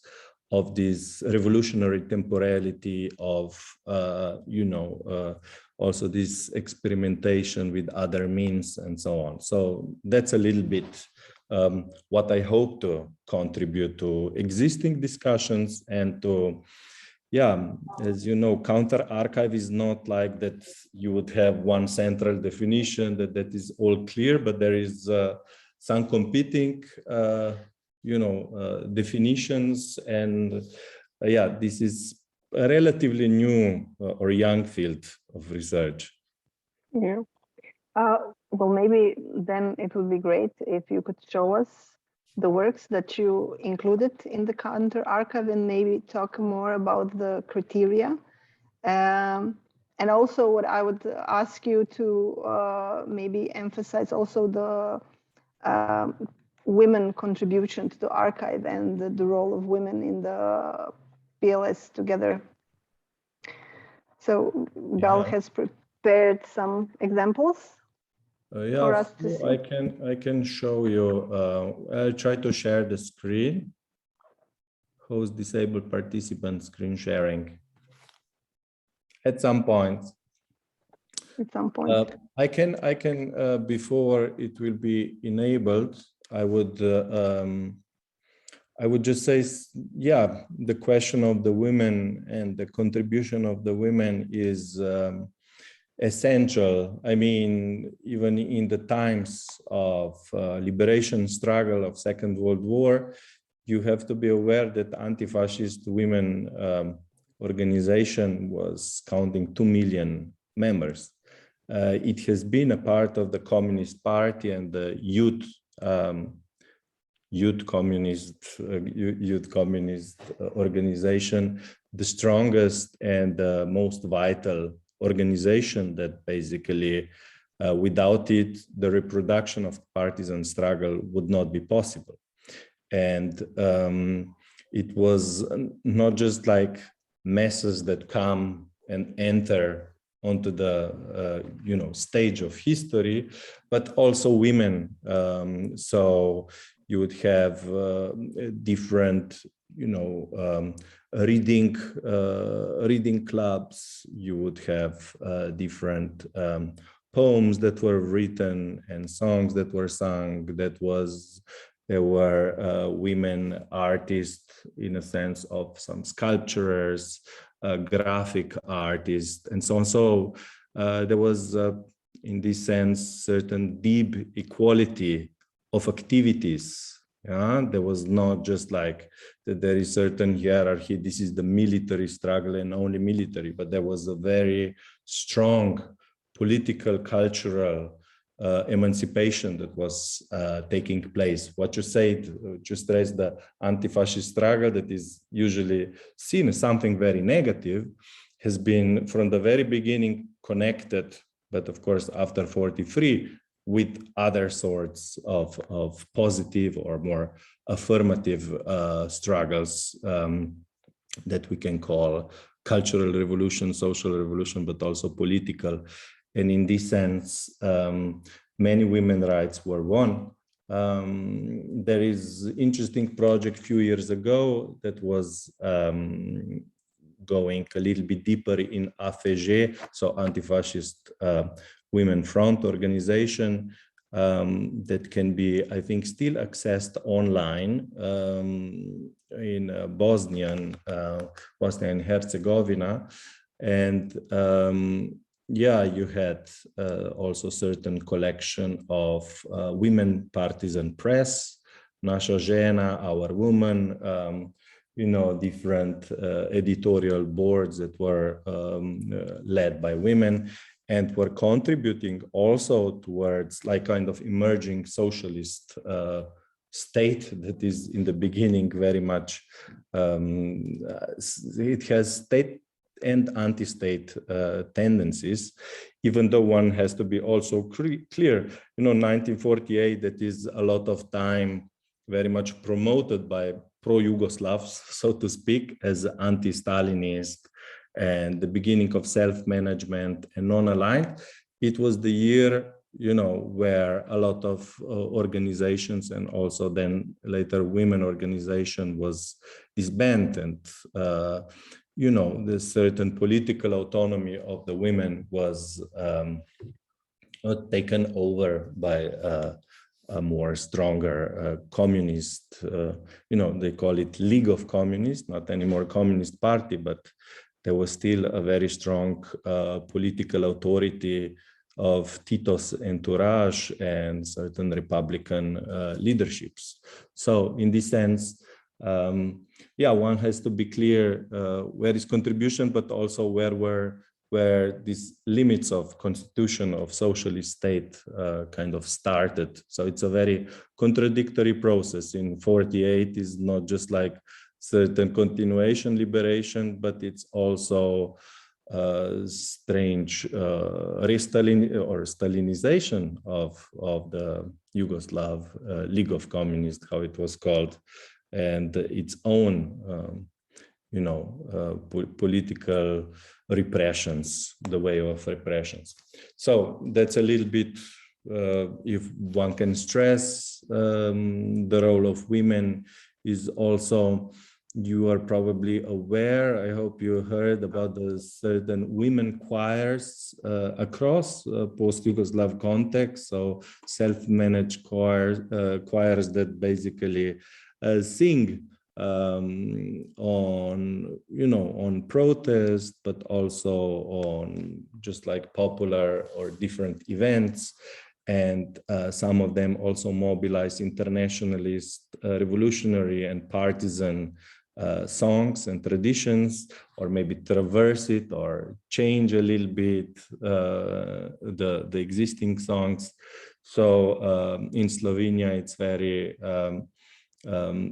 of this revolutionary temporality of, also this experimentation with other means and so on. So that's a little bit what I hope to contribute to existing discussions and to, yeah, as you know, counter-archive is not like that you would have one central definition that is all clear, but there is some competing, definitions. And yeah, this is a relatively new or young field of research. Yeah. Well, maybe then it would be great if you could show us the works that you included in the counter-archive and maybe talk more about the criteria. And also what I would ask you to maybe emphasize also the women contribution to the archive and the role of women in the PLS together. So Gal has prepared some examples. Yeah, for us to see. I can show you. I'll try to share the screen. Host disabled participant screen sharing. At some point. At some point. I can before it will be enabled. I would just say, yeah, the question of the women and the contribution of the women is essential. I mean, even in the times of liberation struggle of Second World War, you have to be aware that anti-fascist women organization was counting 2 million members. It has been a part of the Communist Party and the youth communist organization, the strongest and most vital organization that basically without it, the reproduction of partisan struggle would not be possible. And it was not just like masses that come and enter onto the stage of history, but also women. So you would have different reading clubs. You would have different poems that were written and songs that were sung. There were women artists in a sense of some sculptors, graphic artists, and so on. So there was in this sense, certain deep equality of activities. Yeah, there was not just like that there is certain hierarchy, this is the military struggle and only military, but there was a very strong political, cultural emancipation that was taking place. What you said, just raised the anti-fascist struggle that is usually seen as something very negative, has been from the very beginning connected, but of course after 43, with other sorts of positive or more affirmative struggles that we can call cultural revolution, social revolution, but also political. And in this sense, many women's rights were won. There is an interesting project a few years ago that was going a little bit deeper in AFG, so anti-fascist women front organization, that can be, I think, still accessed online in Bosnia and Herzegovina. And yeah, you had also certain collection of women partisan press, Naša žena, Our Woman, you know, different editorial boards that were led by women and were contributing also towards like kind of emerging socialist state that is in the beginning very much, it has state and anti-state tendencies, even though one has to be also clear, you know, 1948, that is a lot of time very much promoted by pro-Yugoslavs, so to speak, as anti-Stalinist and the beginning of self-management and non-aligned. It was the year, you know, where a lot of organizations and also then later women organization was disbanded, and you know, the certain political autonomy of the women was taken over by a more stronger communist, you know, they call it League of Communists, not anymore Communist Party, but there was still a very strong political authority of Tito's entourage and certain Republican leaderships. So in this sense, yeah, one has to be clear where is contribution, but also where these limits of constitution of socialist state kind of started. So it's a very contradictory process. In 48 is not just like certain continuation liberation, but it's also strange Stalinization of the Yugoslav League of Communists, how it was called, and its own, you know, political repressions, the way of repressions. So that's a little bit, if one can stress, the role of women is also, you are probably aware, I hope you heard about the certain women choirs across post-Yugoslav context, so self-managed choirs that basically sing on, you know, on protest, but also on just like popular or different events. And some of them also mobilize internationalist, revolutionary and partisan songs and traditions, or maybe traverse it or change a little bit the existing songs. So in Slovenia, it's very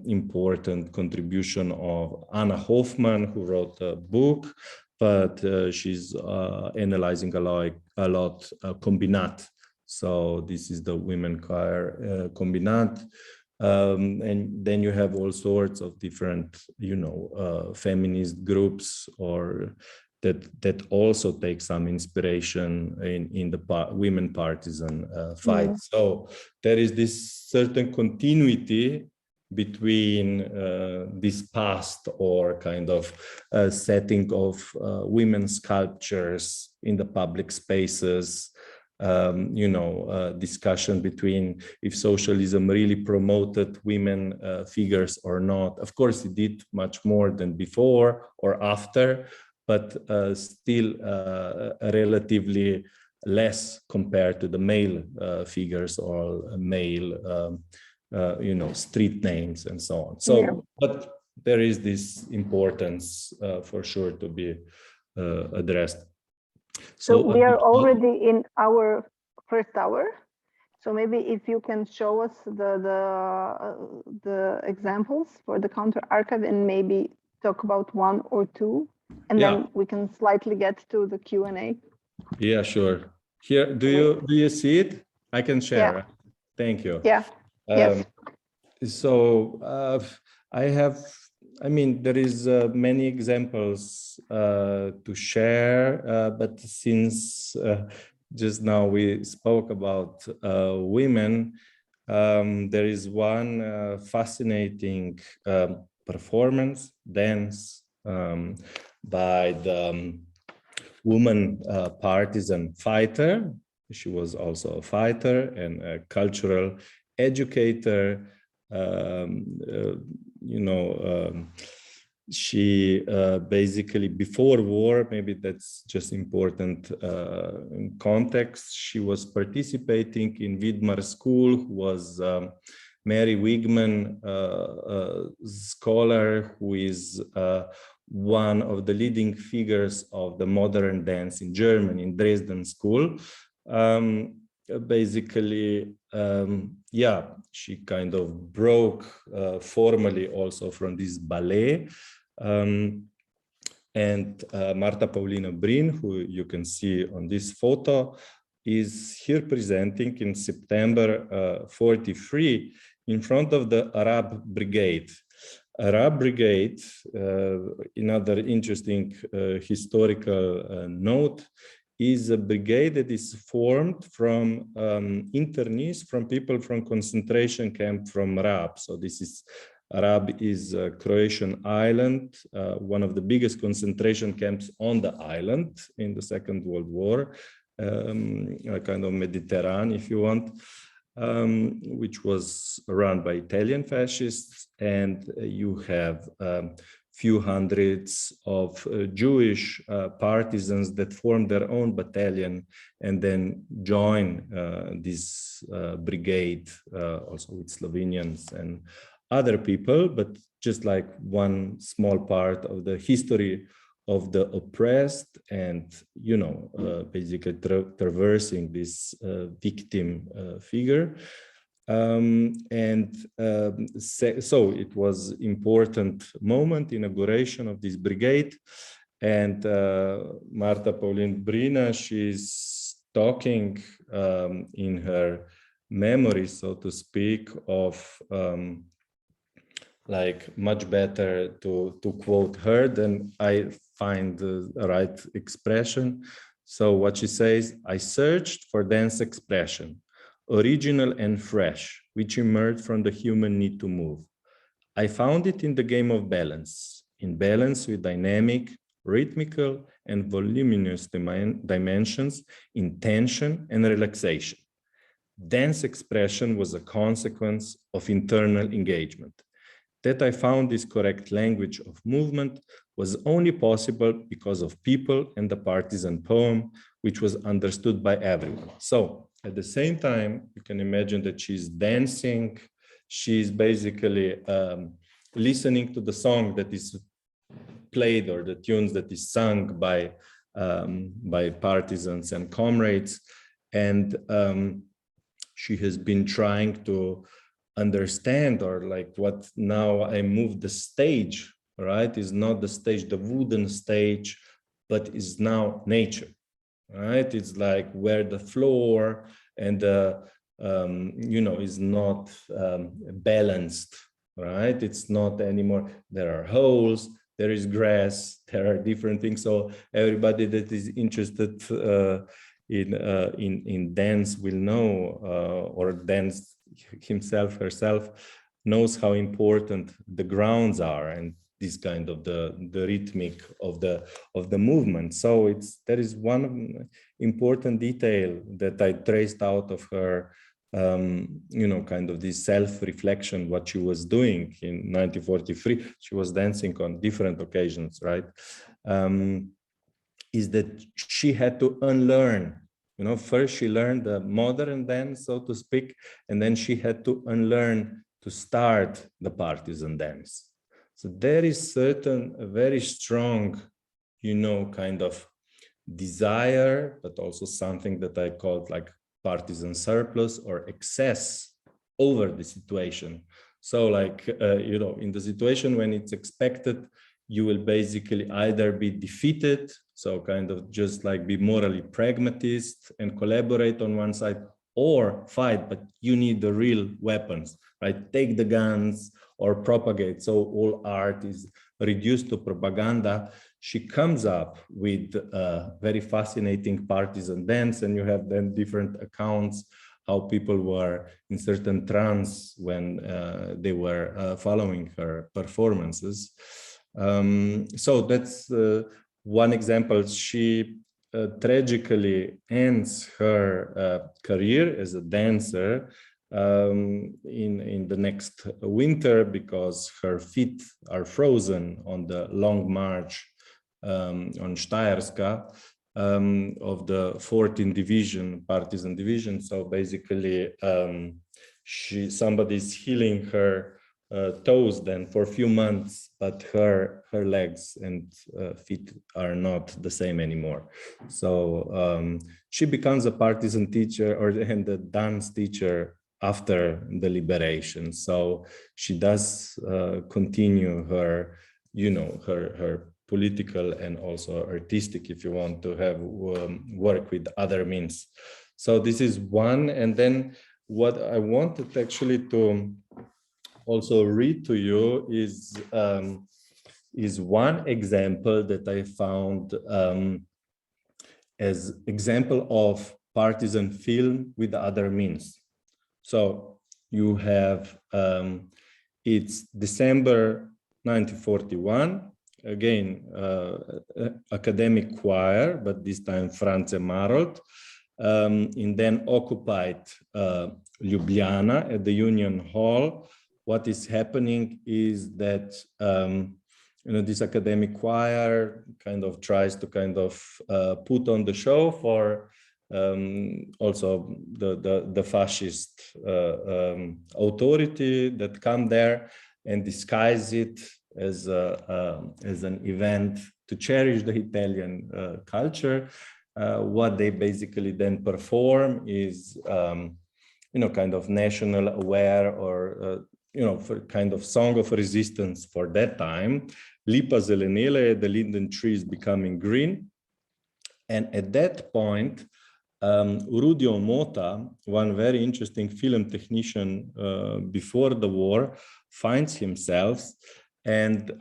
important contribution of Anna Hoffman, who wrote a book, but she's analyzing a lot Kombinat. So this is the women choir Kombinat. And then you have all sorts of different, you know, feminist groups or that also take some inspiration in the women partisan fight. Yeah. So there is this certain continuity between this past or kind of setting of women's sculptures in the public spaces, you know, discussion between if socialism really promoted women figures or not. Of course, it did much more than before or after, but still a relatively less compared to the male figures or male, street names and so on. So, yeah. But there is this importance for sure to be addressed. So we are already in our first hour. So maybe if you can show us the examples for the counter archive and maybe talk about one or two, and then we can slightly get to the Q&A. Yeah, sure. Here, do you see it? I can share. Yeah. Thank you. Yeah. Yes. So there is many examples to share, but since just now we spoke about women, there is one fascinating performance, dance by the woman partisan fighter. She was also a fighter and a cultural educator. She basically, before war, maybe that's just important in context, she was participating in Vidmar School, who was Mary Wigman, a scholar who is one of the leading figures of the modern dance in Germany, in Dresden School. Basically, she kind of broke formally also from this ballet. And Marta Paulina Brin, who you can see on this photo, is here presenting in September 43 in front of the Arab Brigade. Arab Brigade, another interesting historical note, is a brigade that is formed from internees, from people from concentration camp from Rab. So this is, Rab is a Croatian island, one of the biggest concentration camps on the island in the Second World War, a kind of Mediterranean, if you want, which was run by Italian fascists. And you have few hundreds of Jewish partisans that formed their own battalion and then join this brigade, also with Slovenians and other people, but just like one small part of the history of the oppressed and, basically traversing this victim figure. So it was important moment, inauguration of this brigade, and Marta Paulin Brina, she's talking in her memory, so to speak, of like much better to quote her than I find the right expression. So what she says, I searched for dance expression, original and fresh, which emerged from the human need to move. I found it in the game of balance, in balance with dynamic, rhythmical, and voluminous dimensions, in tension and relaxation. Dance expression was a consequence of internal engagement. That I found this correct language of movement was only possible because of people and the partisan poem, which was understood by everyone. So at the same time, you can imagine that she's dancing, she's basically listening to the song that is played or the tunes that is sung by partisans and comrades. And she has been trying to understand, or like what now I move the stage, right, is not the stage, the wooden stage, but is now nature, right? It's like where the floor and the, is not balanced, right? It's not anymore, there are holes, there is grass, there are different things. So everybody that is interested in dance will know, or dance himself, herself, knows how important the grounds are and this kind of the rhythmic of the movement. So there is one important detail that I traced out of her, kind of this self-reflection, what she was doing in 1943. She was dancing on different occasions, right? Is that she had to unlearn You know, first she learned the modern dance, so to speak, and then she had to unlearn to start the partisan dance. So there is a very strong, you know, kind of desire, but also something that I called like partisan surplus or excess over the situation. So like, you know, in the situation when it's expected, you will basically either be defeated, so kind of just like be morally pragmatist and collaborate on one side, or fight, but you need the real weapons, right? Take the guns or propagate. So all art is reduced to propaganda. She comes up with a very fascinating partisan dance, and you have then different accounts how people were in certain trance when they were following her performances. So that's one example. She tragically ends her career as a dancer in the next winter because her feet are frozen on the long march on Steyerska of the 14th division, partisan division. So basically, somebody's healing her toes then for a few months, but her legs and feet are not the same anymore. So she becomes a partisan teacher and a dance teacher after the liberation. So she does continue her, you know, her political and also artistic, if you want to have work with other means. So this is one. And then what I wanted actually to also read to you is one example that I found as example of partisan film with other means. So you have, it's December 1941, again, academic choir, but this time Franz Marold, in then occupied Ljubljana at the Union Hall. What is happening is that you know, this academic choir kind of tries to kind of put on the show for also the fascist authority that come there and disguise it as an event to cherish the Italian culture. What they basically then perform is you know, kind of national aware or you know, for kind of song of resistance for that time. Lipa zelenele, the linden tree is becoming green. And at that point, Urudio Mota, one very interesting film technician before the war, finds himself. And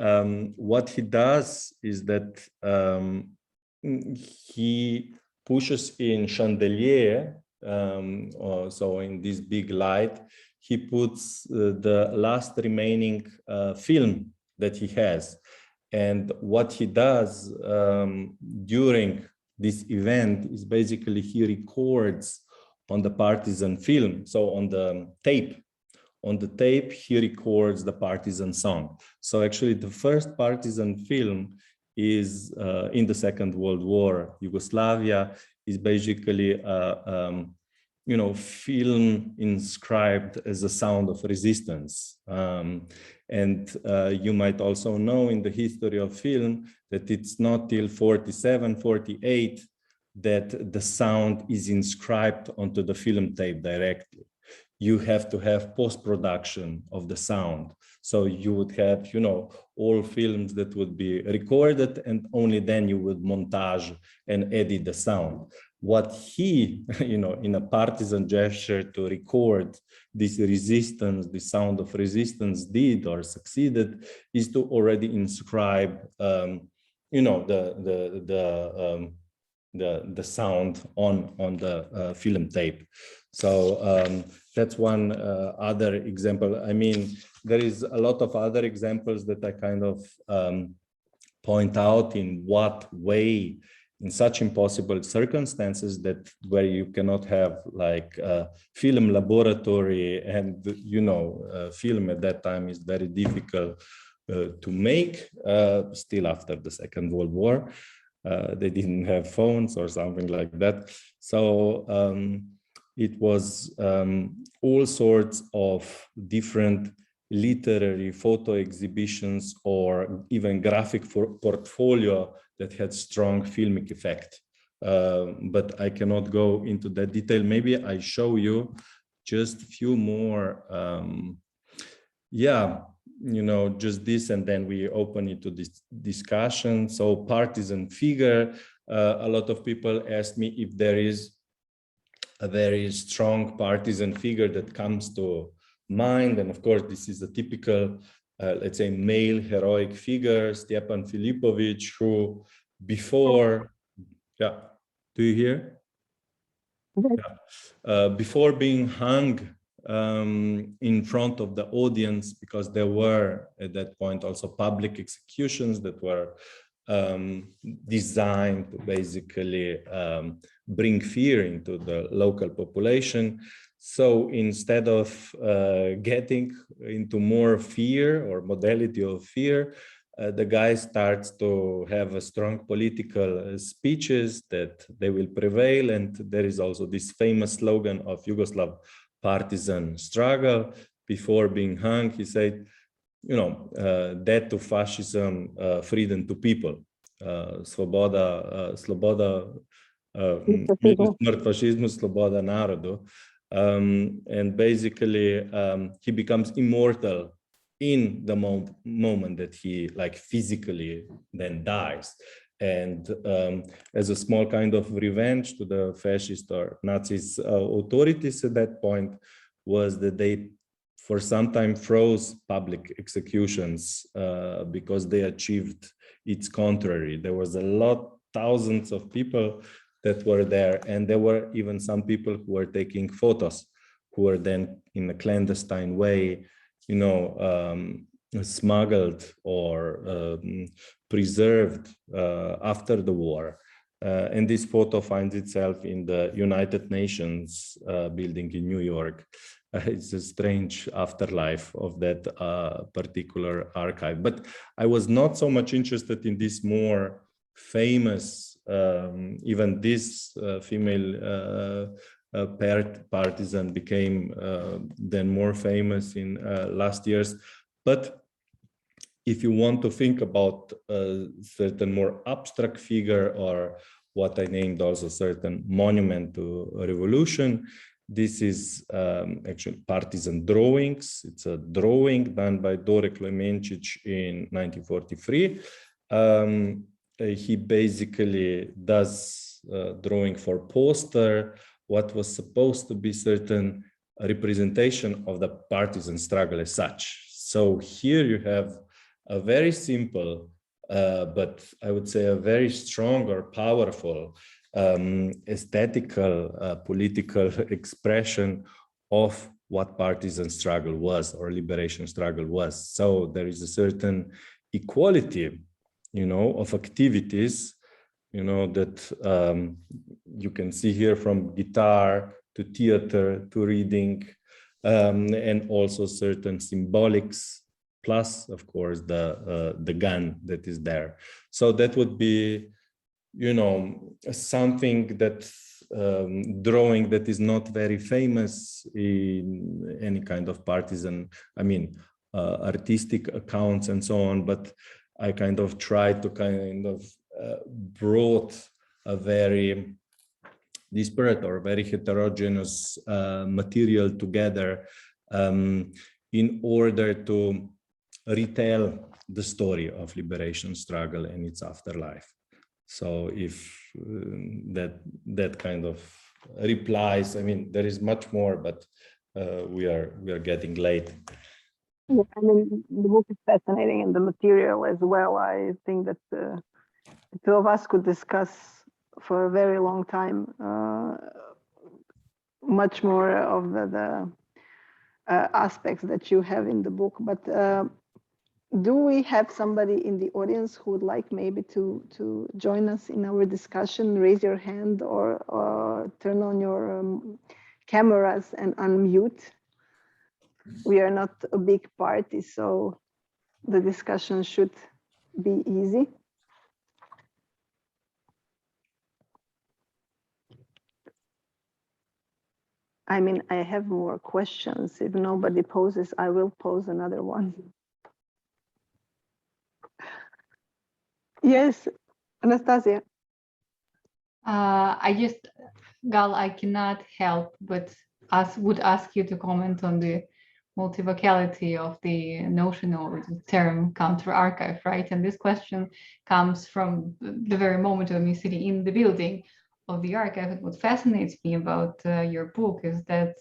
what he does is that he pushes in chandelier, so in this big light, he puts the last remaining film that he has. And what he does during this event is basically he records on the partisan film, so on the tape. On the tape, he records the partisan song. So actually the first partisan film is in the Second World War. Yugoslavia is basically you know, film inscribed as a sound of resistance. And you might also know in the history of film that it's not till 47, 48 that the sound is inscribed onto the film tape directly. You have to have post-production of the sound. So you would have, you know, all films that would be recorded and only then you would montage and edit the sound. What he, you know, in a partisan gesture to record this resistance, the sound of resistance did or succeeded is to already inscribe, you know, the sound on the film tape. So that's one other example. I mean, there is a lot of other examples that I kind of point out in what way, in such impossible circumstances that where you cannot have like a film laboratory and, you know, film at that time is very difficult to make still after the Second World War. they didn't have phones or something like that. So it was all sorts of different literary photo exhibitions or even graphic portfolio that had strong filmic effect. But I cannot go into that detail. Maybe I show you just a few more, just this, and then we open it to this discussion. So partisan figure, a lot of people ask me if there is a very strong partisan figure that comes to mind. And of course, this is a typical, let's say, male heroic figure, Stjepan Filipović, who before, do you hear? Yeah. Before being hung in front of the audience, because there were at that point also public executions that were designed to basically bring fear into the local population. So instead of getting into more fear or modality of fear, the guy starts to have a strong political speeches that they will prevail. And there is also this famous slogan of Yugoslav partisan struggle. Before being hung, he said, death to fascism, freedom to people. Sloboda, smrt fašizmu, sloboda narodu. And basically, he becomes immortal in the moment that he physically then dies. And as a small kind of revenge to the fascist or Nazis authorities at that point was that they for some time froze public executions because they achieved its contrary. There was thousands of people that were there, and there were even some people who were taking photos, who were then in a clandestine way, smuggled or preserved after the war. And this photo finds itself in the United Nations building in New York. It's a strange afterlife of that particular archive. But I was not so much interested in this more famous, even this female partisan became then more famous in last years. But if you want to think about a certain more abstract figure, or what I named also certain monument to a revolution, this is actually partisan drawings. It's a drawing done by Dore Klemenčić in 1943. He basically does drawing for poster, what was supposed to be certain representation of the partisan struggle as such. So here you have a very simple, but I would say a very strong or powerful aesthetical political expression of what partisan struggle was or liberation struggle was. So there is a certain equality, of activities, that you can see here, from guitar to theater to reading, and also certain symbolics, plus of course the gun that is there. So that would be, something that drawing that is not very famous in any kind of partisan, artistic accounts and so on, but I kind of tried to brought a very disparate or very heterogeneous material together in order to retell the story of liberation struggle and its afterlife. So if that kind of replies, there is much more, but we are getting late. Yeah, the book is fascinating, and the material as well. I think that the two of us could discuss for a very long time much more of the aspects that you have in the book. But do we have somebody in the audience who would like maybe to join us in our discussion? Raise your hand or turn on your cameras and unmute. We are not a big party, so the discussion should be easy. I mean, I have more questions. If nobody poses, I will pose another one. Yes, Anastasia. Gal, I cannot help but would ask you to comment on the multivocality of the notion or the term counter-archive, right? And this question comes from the very moment of me sitting in the building of the archive. And what fascinates me about your book is that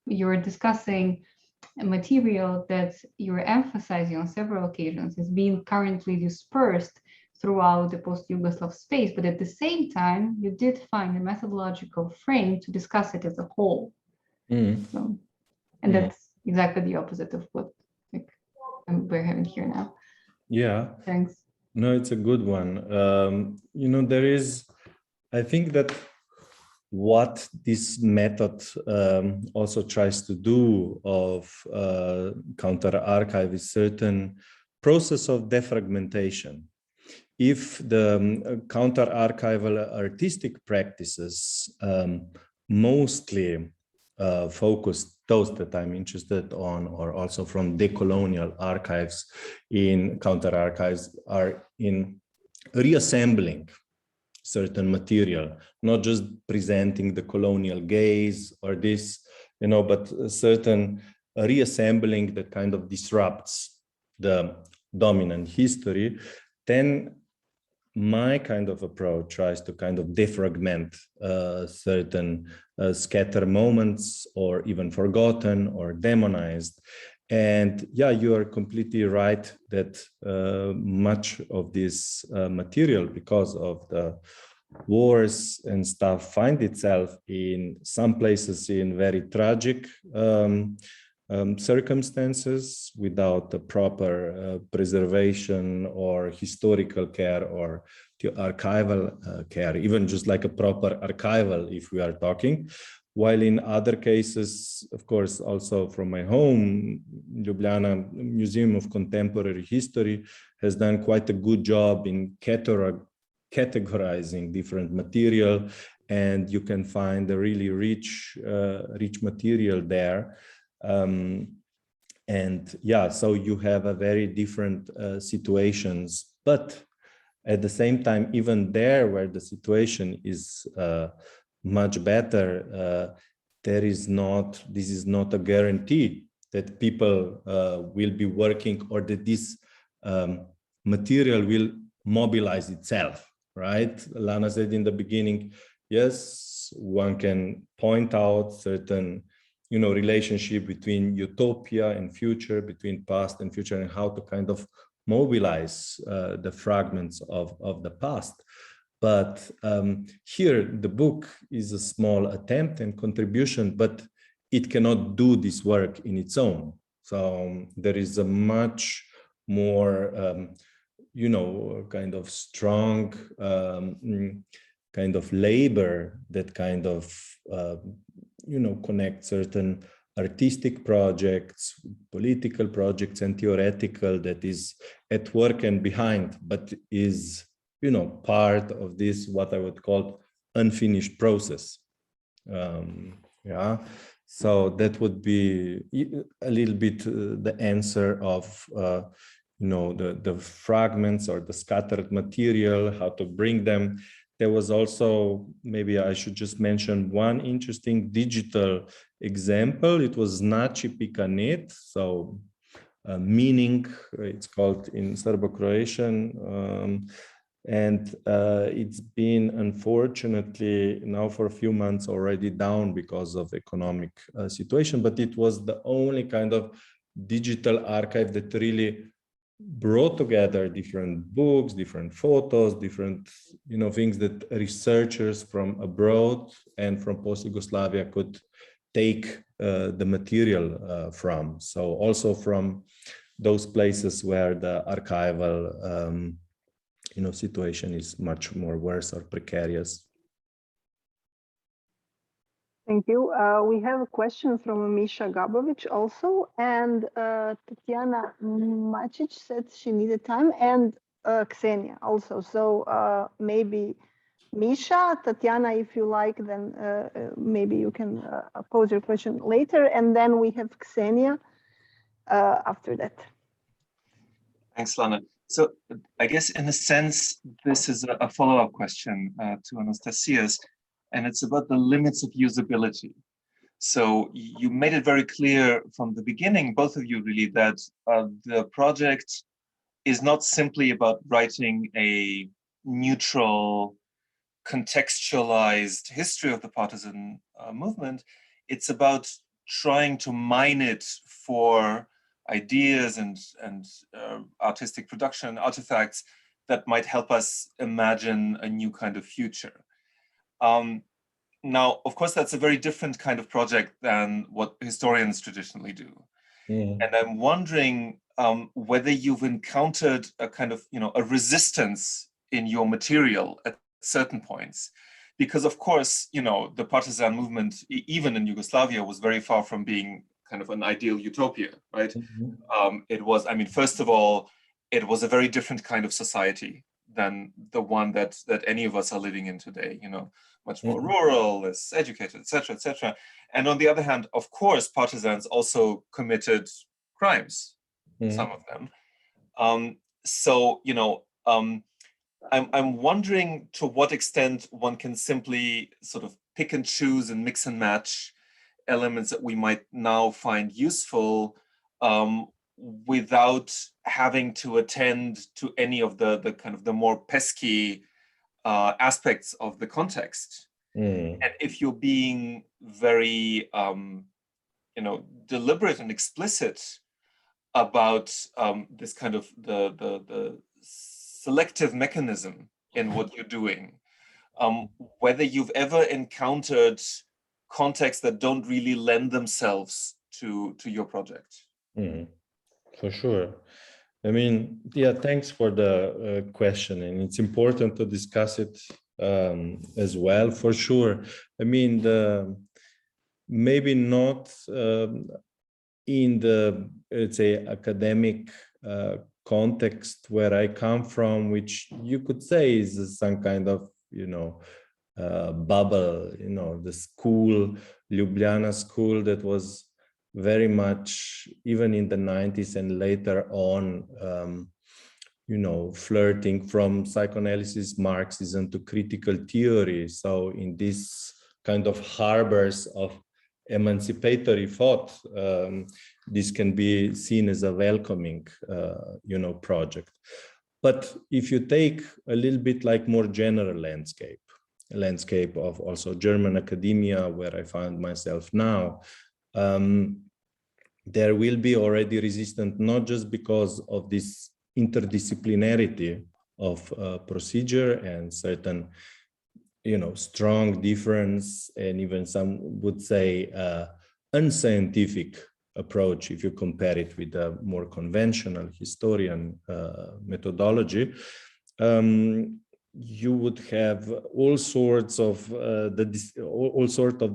you're discussing a material that you're emphasizing on several occasions is being currently dispersed throughout the post-Yugoslav space, but at the same time, you did find a methodological frame to discuss it as a whole. So, and that's exactly the opposite of what we're having here now. Yeah. Thanks. No, it's a good one. There is, I think that what this method also tries to do of counter-archive is certain process of defragmentation. If the counter-archival artistic practices mostly focus, those that I'm interested on, or also from decolonial archives in counter-archives, are in reassembling certain material, not just presenting the colonial gaze or this, but certain reassembling that kind of disrupts the dominant history, then my kind of approach tries to kind of defragment certain scatter moments or even forgotten or demonized. And yeah, you are completely right that much of this material, because of the wars and stuff, find itself in some places in very tragic circumstances without the proper preservation or historical care or archival care, even just like a proper archival if we are talking. While in other cases, of course, also from my home, Ljubljana Museum of Contemporary History has done quite a good job in categorizing different material, and you can find a really rich material there. And yeah, so you have a very different situations, but at the same time, even there where the situation is much better, this is not a guarantee that people will be working or that this material will mobilize itself, right? Lana said in the beginning, yes, one can point out certain relationship between utopia and future, between past and future, and how to kind of mobilize the fragments of the past. But here, the book is a small attempt and contribution, but it cannot do this work in its own. So there is a much more, kind of strong kind of labor that kind of, connect certain artistic projects, political projects, and theoretical that is at work and behind, but is part of this, what I would call unfinished process. Yeah, so that would be a little bit the answer of, the fragments or the scattered material, how to bring them. There was also, maybe I should just mention one interesting digital example. It was Znači Pikanet, so meaning, it's called in Serbo-Croatian, and it's been unfortunately now for a few months already down because of economic situation, but it was the only kind of digital archive that really brought together different books, different photos, different things that researchers from abroad and from post-Yugoslavia could take the material from. So also from those places where the archival situation is much more worse or precarious. Thank you. We have a question from Misha Gabovic also, and Tatiana Macic said she needed time, and Ksenia also. So maybe Misha. Tatiana, if you like, then maybe you can pose your question later. And then we have Ksenia after that. Thanks, Lana. So I guess in a sense, this is a follow-up question to Anastasia's, and it's about the limits of usability. So you made it very clear from the beginning, both of you really, that the project is not simply about writing a neutral, contextualized history of the partisan movement. It's about trying to mine it for ideas and artistic production, artifacts that might help us imagine a new kind of future. Now, of course, that's a very different kind of project than what historians traditionally do. And I'm wondering whether you've encountered a kind of, a resistance in your material at certain points. Because of course, the partisan movement, even in Yugoslavia, was very far from being kind of an ideal utopia, right? It was, first of all, it was a very different kind of society than the one that any of us are living in today, much more rural, less educated, etc., etc. And on the other hand, of course, partisans also committed crimes, some of them. I'm wondering to what extent one can simply sort of pick and choose and mix and match elements that we might now find useful without having to attend to any of the kind of the more pesky aspects of the context. And if you're being very, deliberate and explicit about this kind of the selective mechanism in what you're doing, whether you've ever encountered contexts that don't really lend themselves to your project. For sure. Thanks for the question, and it's important to discuss it as well, for sure. Maybe not in the, let's say, academic context where I come from, which you could say is some kind of, bubble, the school, Ljubljana school, that was very much, even in the 90s and later on, flirting from psychoanalysis, Marxism to critical theory. So in this kind of harbors of emancipatory thought, this can be seen as a welcoming, project. But if you take a little bit like more general landscape of also German academia, where I find myself now, there will be already resistance, not just because of this interdisciplinarity of procedure and certain, strong difference, and even some would say unscientific approach if you compare it with a more conventional historian methodology. You would have all sorts of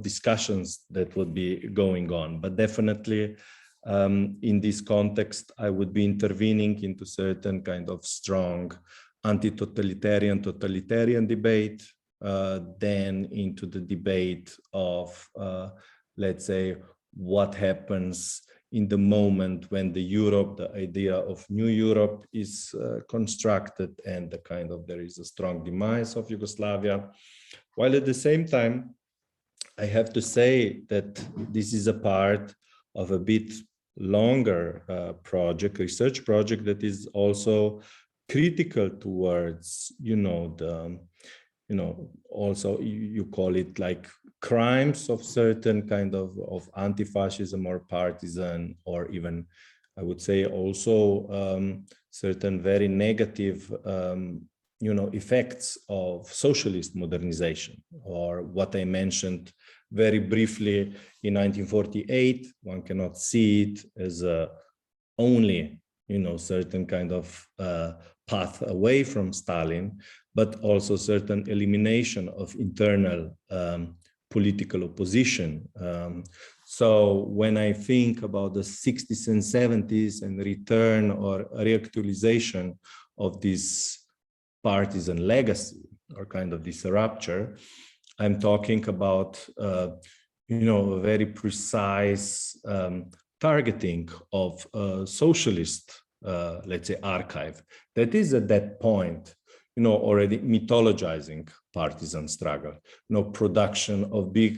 discussions that would be going on, but definitely in this context, I would be intervening into certain kind of strong anti-totalitarian, totalitarian debate, then into the debate of, let's say, what happens in the moment when the idea of new Europe is constructed, and there is a strong demise of Yugoslavia. While at the same time, I have to say that this is a part of a bit longer research project that is also critical towards, also you call it like crimes of certain kind of anti-fascism or partisan, or even I would say also certain very negative effects of socialist modernization, or what I mentioned very briefly in 1948. One cannot see it as only certain kind of path away from Stalin, but also certain elimination of internal political opposition. So when I think about the 60s and 70s and return or reactualization of this partisan legacy, or kind of this rupture, I'm talking about, you know, a very precise targeting of socialist, let's say, archive that is at that point, you know, already mythologizing partisan struggle, you know, production of big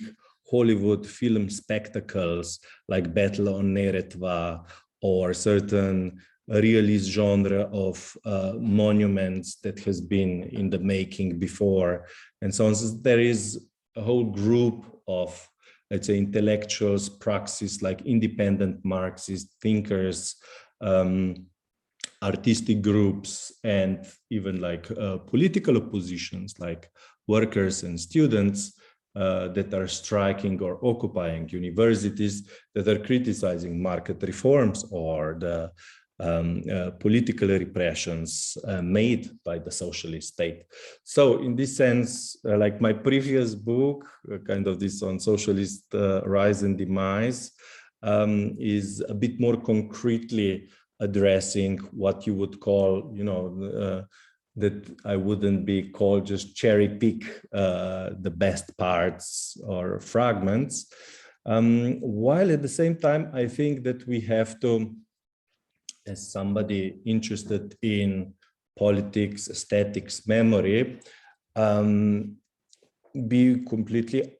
Hollywood film spectacles like Battle on Neretva or certain realist genre of monuments that has been in the making before, and so on. So there is a whole group of, let's say, intellectuals, praxis, like independent Marxist thinkers, artistic groups, and even like political oppositions, like workers and students that are striking or occupying universities, that are criticizing market reforms or the political repressions made by the socialist state. So in this sense, like my previous book, kind of this on socialist rise and demise, is a bit more concretely addressing what you would call, you know, that I wouldn't be called just cherry pick the best parts or fragments, while at the same time, I think that we have to, as somebody interested in politics, aesthetics, memory, be completely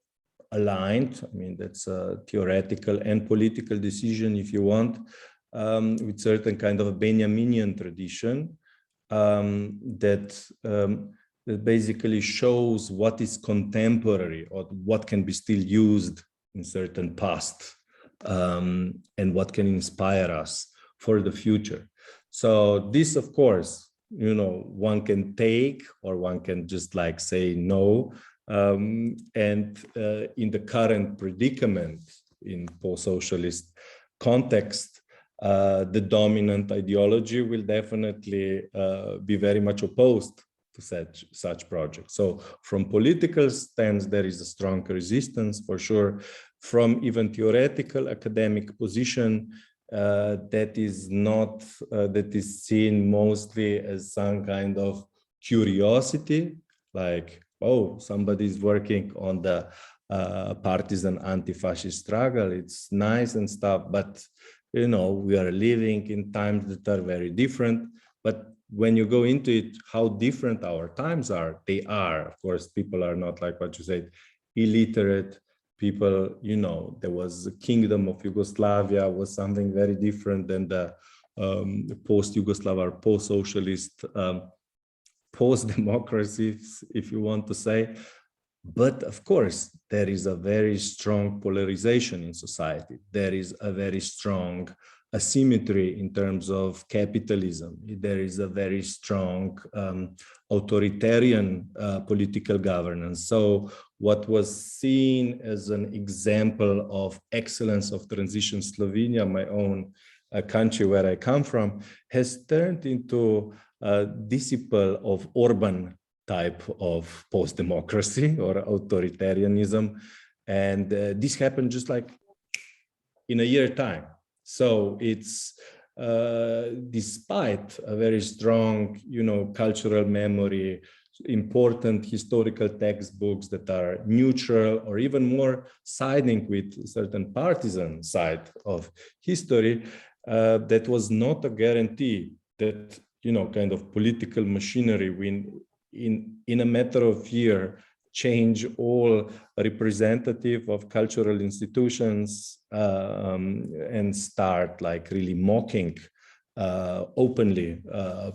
aligned. I mean, that's a theoretical and political decision, if you want, with certain kind of a Benjaminian tradition that basically shows what is contemporary or what can be still used in certain past, and what can inspire us for the future. So this, of course, you know, one can take or one can just like say no. And in the current predicament in post-socialist context, the dominant ideology will definitely be very much opposed to such projects. So from political stance, there is a strong resistance for sure. From even theoretical academic position, that is not, that is seen mostly as some kind of curiosity, like, oh, somebody is working on the partisan anti-fascist struggle. It's nice and stuff, but you know, we are living in times that are very different. But when you go into it, how different our times are, they are. Of course, people are not like what you said, illiterate. People, you know, there was the kingdom of Yugoslavia was something very different than the post-Yugoslav or post-socialist post-democracies, if you want to say. But of course, there is a very strong polarization in society. There is a very strong asymmetry in terms of capitalism. There is a very strong authoritarian political governance. So what was seen as an example of excellence of transition, Slovenia, my own country where I come from, has turned into a disciple of Orban type of post-democracy or authoritarianism. And this happened just like in a year time. So it's despite a very strong, you know, cultural memory, important historical textbooks that are neutral or even more siding with certain partisan side of history, that was not a guarantee that, you know, kind of political machinery in a matter of year change all representative of cultural institutions and start like really mocking openly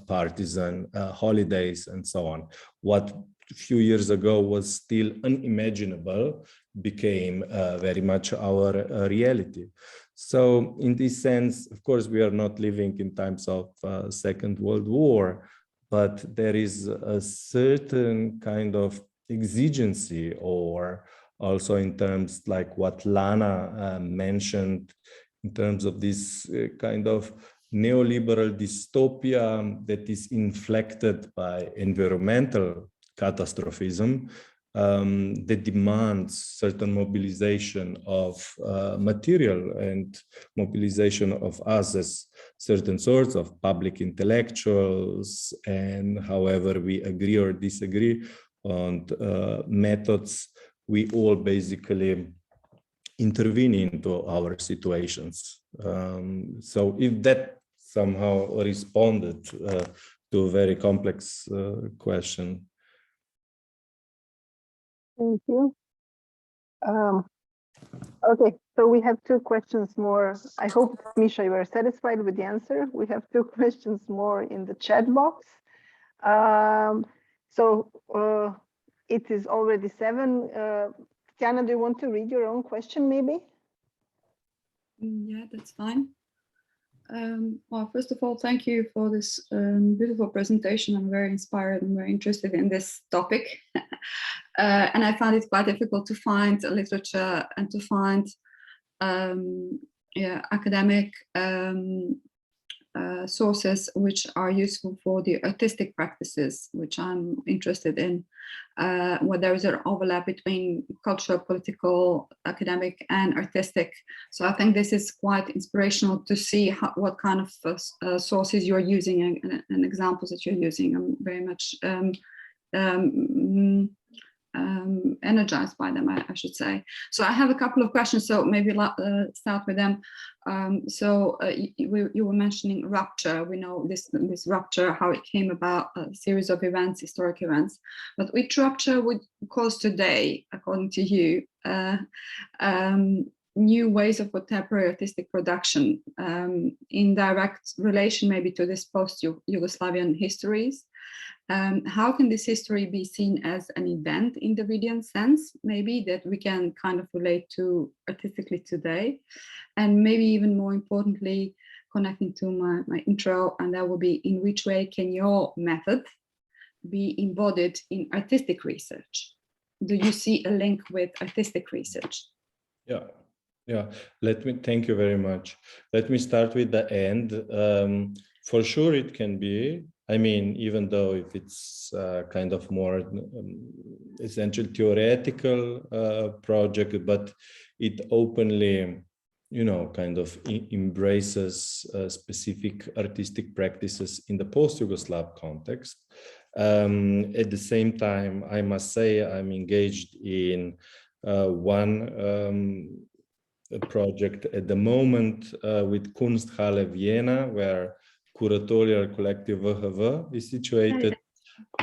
partisan holidays and so on. What a few years ago was still unimaginable became very much our reality. So in this sense, of course, we are not living in times of Second World War, but there is a certain kind of exigency, or also in terms like what Lana mentioned, in terms of this kind of neoliberal dystopia that is inflected by environmental catastrophism, that demands certain mobilization of material and mobilization of us as certain sorts of public intellectuals, and however we agree or disagree, and methods, we all basically intervene into our situations. So if that somehow responded to a very complex question. Thank you. Okay, so we have two questions more. I hope, Misha, you are satisfied with the answer. We have two questions more in the chat box. It is already 7. Tiana, do you want to read your own question, maybe? Yeah, that's fine. Well, first of all, thank you for this beautiful presentation. I'm very inspired and very interested in this topic. And I found it quite difficult to find literature and to find academic sources which are useful for the artistic practices, which I'm interested in, where there is an overlap between cultural, political, academic, and artistic. So I think this is quite inspirational to see what kind of sources you're using and examples that you're using. I'm very much energized by them, I should say. So I have a couple of questions, so maybe start with them. You were mentioning rupture. We know this rupture, how it came about, a series of events, historic events. But which rupture would cause today, according to you, new ways of contemporary artistic production in direct relation maybe to this post-Yugoslavian histories? How can this history be seen as an event in the Davidian sense, maybe, that we can kind of relate to artistically today? And maybe even more importantly, connecting to my intro, and that will be, in which way can your method be embodied in artistic research? Do you see a link with artistic research? Yeah. Thank you very much. Let me start with the end. For sure it can be. I mean, even though if it's kind of more essential theoretical project, but it openly, kind of embraces specific artistic practices in the post-Yugoslav context. At the same time, I must say I'm engaged in one project at the moment with Kunsthalle Vienna, where curatorial collective VHV is situated.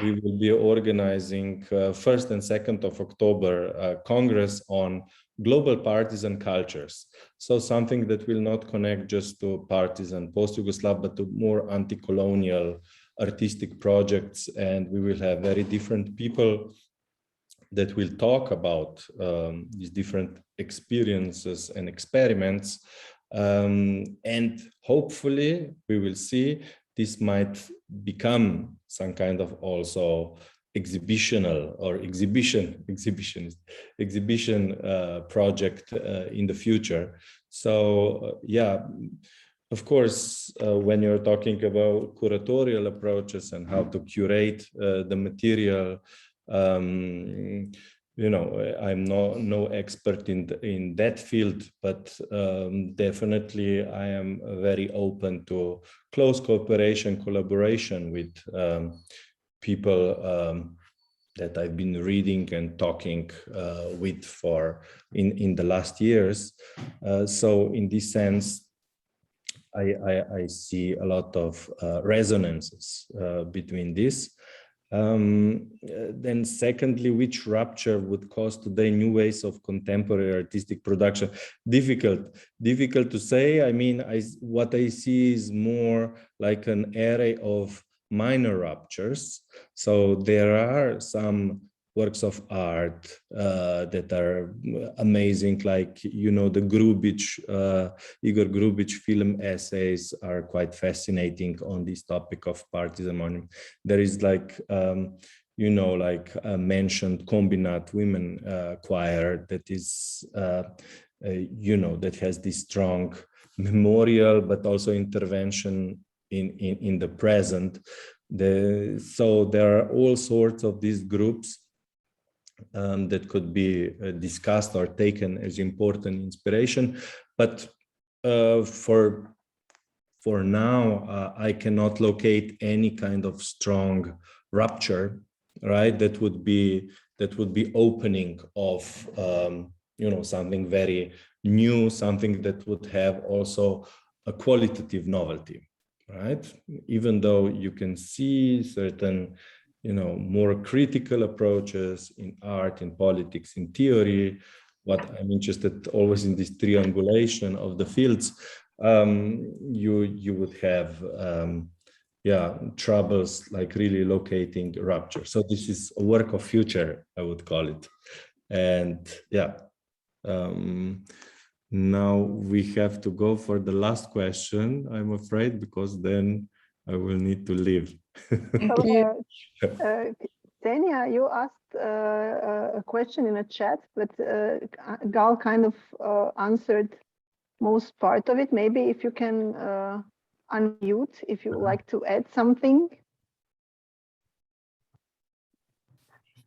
We will be organizing 1st and 2nd of October a Congress on global partisan cultures. So something that will not connect just to partisan post-Yugoslav, but to more anti-colonial artistic projects. And we will have very different people that will talk about these different experiences and experiments. And hopefully we will see this might become some kind of also exhibition project in the future. So of course, when you're talking about curatorial approaches and how to curate the material, I'm no expert in that field, but definitely I am very open to close collaboration with people that I've been reading and talking with in the last years. So in this sense, I see a lot of resonances between this. Then secondly, which rupture would cause today new ways of contemporary artistic production? Difficult to say. I mean, what I see is more like an array of minor ruptures. So there are some works of art that are amazing, like, the Igor Grubic film essays are quite fascinating on this topic of partisan monument. There is like, like a mentioned Kombinat women choir that is, that has this strong memorial, but also intervention in the present. So there are all sorts of these groups that could be discussed or taken as important inspiration, but for now I cannot locate any kind of strong rupture right? That would be opening of something very new, something that would have also a qualitative novelty, right? Even though you can see certain more critical approaches in art, in politics, in theory. What I'm interested always in this triangulation of the fields, you would have troubles like really locating rupture. So this is a work of future, I would call it. And now we have to go for the last question, I'm afraid, because then I will need to leave. Tanya, you asked a question in a chat, but Gal kind of answered most part of it. Maybe if you can unmute, if you like to add something.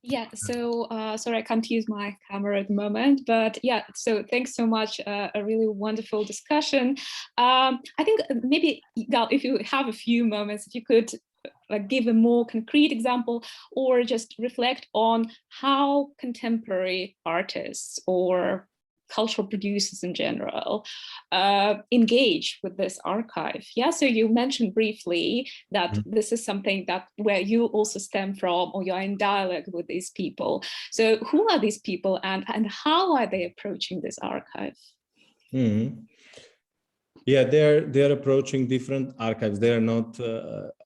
Yeah, so sorry, I can't use my camera at the moment, but yeah, so thanks so much, a really wonderful discussion. I think maybe, Gal, if you have a few moments, if you could give a more concrete example or just reflect on how contemporary artists or cultural producers in general engage with this archive. Yeah, so you mentioned briefly that this is something that where you also stem from, or you're in dialogue with these people. So who are these people, and how are they approaching this archive? Yeah, they're approaching different archives. They're not,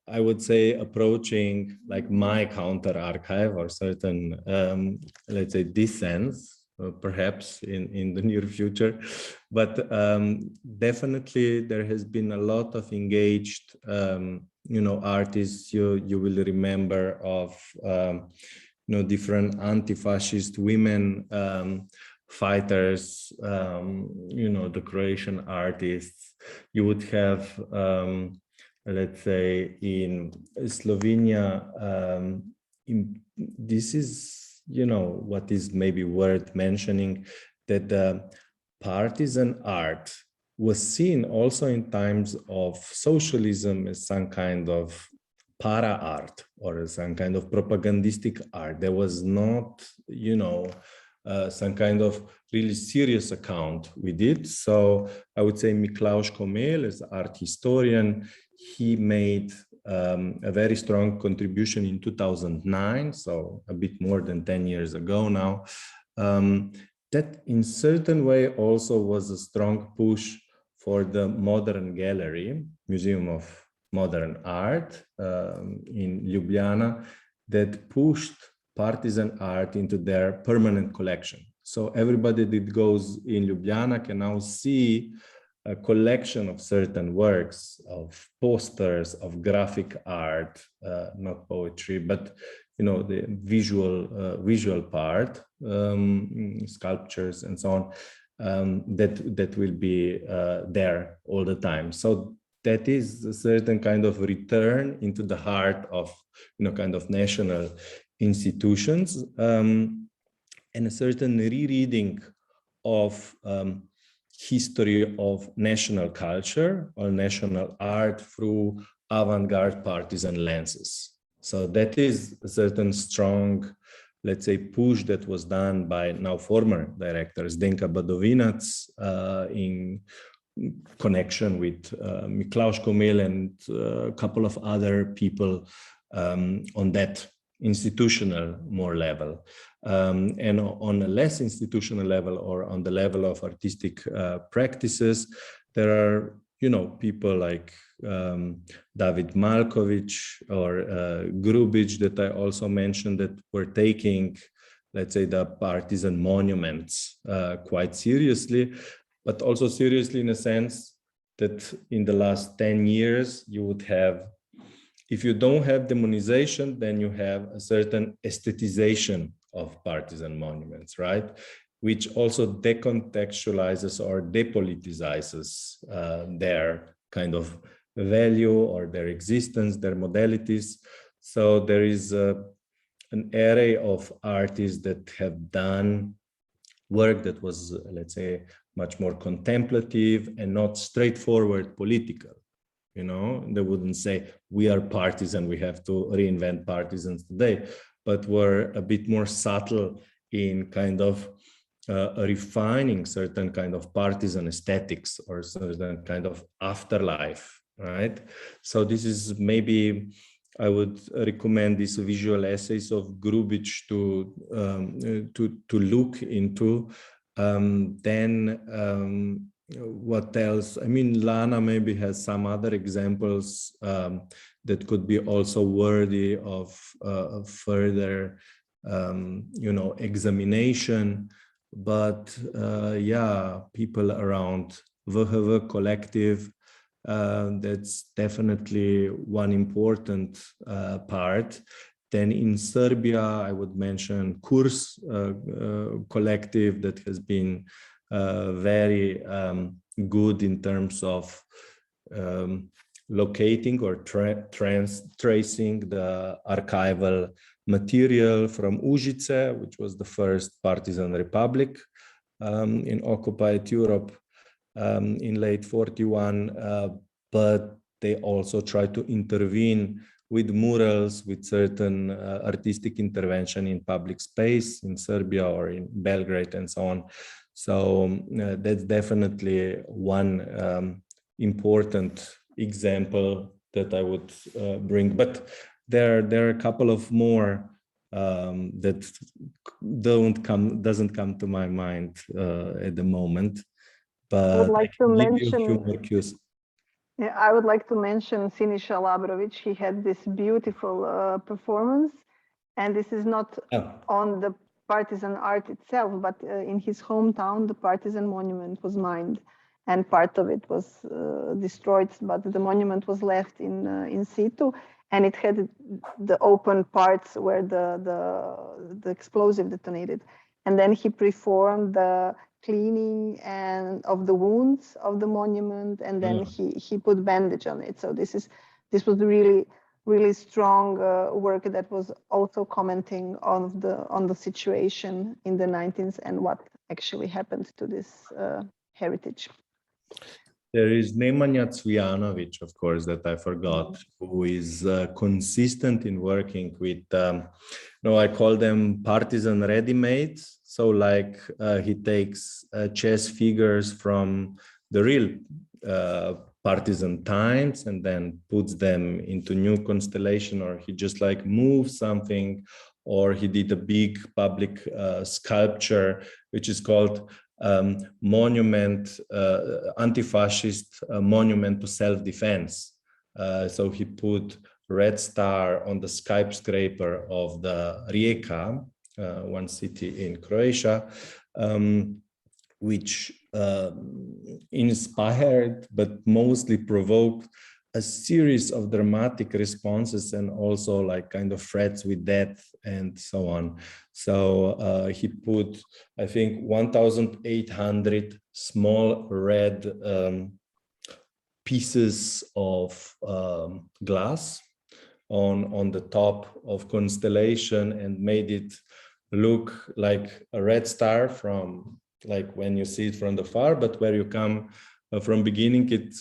I would say, approaching like my counter archive or certain, let's say, dissents. Perhaps in the near future, but definitely there has been a lot of engaged artists. You will remember of different anti-fascist women fighters, the Croatian artists. You would have let's say in Slovenia, this is what is maybe worth mentioning, that the partisan art was seen also in times of socialism as some kind of para art or some kind of propagandistic art. There was not, some kind of really serious account with it. So I would say PoSoCoMeS, as art historian, he made a very strong contribution in 2009, so a bit more than 10 years ago now, that in certain way also was a strong push for the Modern Gallery, Museum of Modern Art in Ljubljana, that pushed partisan art into their permanent collection. So everybody that goes in Ljubljana can now see a collection of certain works, of posters, of graphic art, not poetry, but the visual part, sculptures and so on, that will be there all the time. So that is a certain kind of return into the heart of kind of national institutions, and a certain rereading of history of national culture or national art through avant-garde partisan lenses. So that is a certain strong, let's say, push that was done by now former directors Zdenka Badovinac in connection with PoSoCoMeS and a couple of other people on that institutional more level. And on a less institutional level, or on the level of artistic practices, there are people like David Malkovic or Grubic that I also mentioned, that were taking, let's say, the partisan monuments quite seriously, but also seriously in a sense that in the last 10 years you would have, if you don't have demonization, then you have a certain aestheticization of partisan monuments, right? Which also decontextualizes or depoliticizes their kind of value or their existence, their modalities. So there is an array of artists that have done work that was, let's say, much more contemplative and not straightforward political. They wouldn't say, we are partisan, we have to reinvent partisans today. but were a bit more subtle in kind of refining certain kind of partisan aesthetics or certain kind of afterlife, right? So this is maybe, I would recommend these visual essays of Grubic to look into. What else? I mean, Lana maybe has some other examples that could be also worthy of further, examination. But yeah, people around VHV collective, that's definitely one important part. Then in Serbia, I would mention Kurs collective that has been very good in terms of locating or tracing the archival material from Užice, which was the first partisan republic in occupied Europe in late 41, but they also try to intervene with murals, with certain artistic intervention in public space in Serbia or in Belgrade and so on. So that's definitely one important example that I would bring. But there are a couple of more that doesn't come to my mind at the moment. But I would like to mention. Yeah, I would like to mention Siniša Labrović. He had this beautiful performance, and this is not on the partisan art itself, but in his hometown, the partisan monument was mined, and part of it was destroyed, but the monument was left in situ, and it had the open parts where the explosive detonated. And then he performed the cleaning and of the wounds of the monument, and then he put bandage on it. So this was really strong work that was also commenting on the situation in the 19th and what actually happened to this heritage. There is Nemanja Cvijanović, of course, that I forgot, who is consistent in working with, I call them partisan ready-mades. So like he takes chess figures from the real partisan times and then puts them into new constellation, or he just like moves something, or he did a big public sculpture, which is called monument, anti-fascist monument to self-defense. So he put red star on the skyscraper of the Rijeka, one city in Croatia, which inspired but mostly provoked a series of dramatic responses and also like kind of threats with death and so on. So he put, I think, 1,800 small red pieces of glass on the top of constellation and made it look like a red star from like when you see it from the far, but where you come from beginning, it's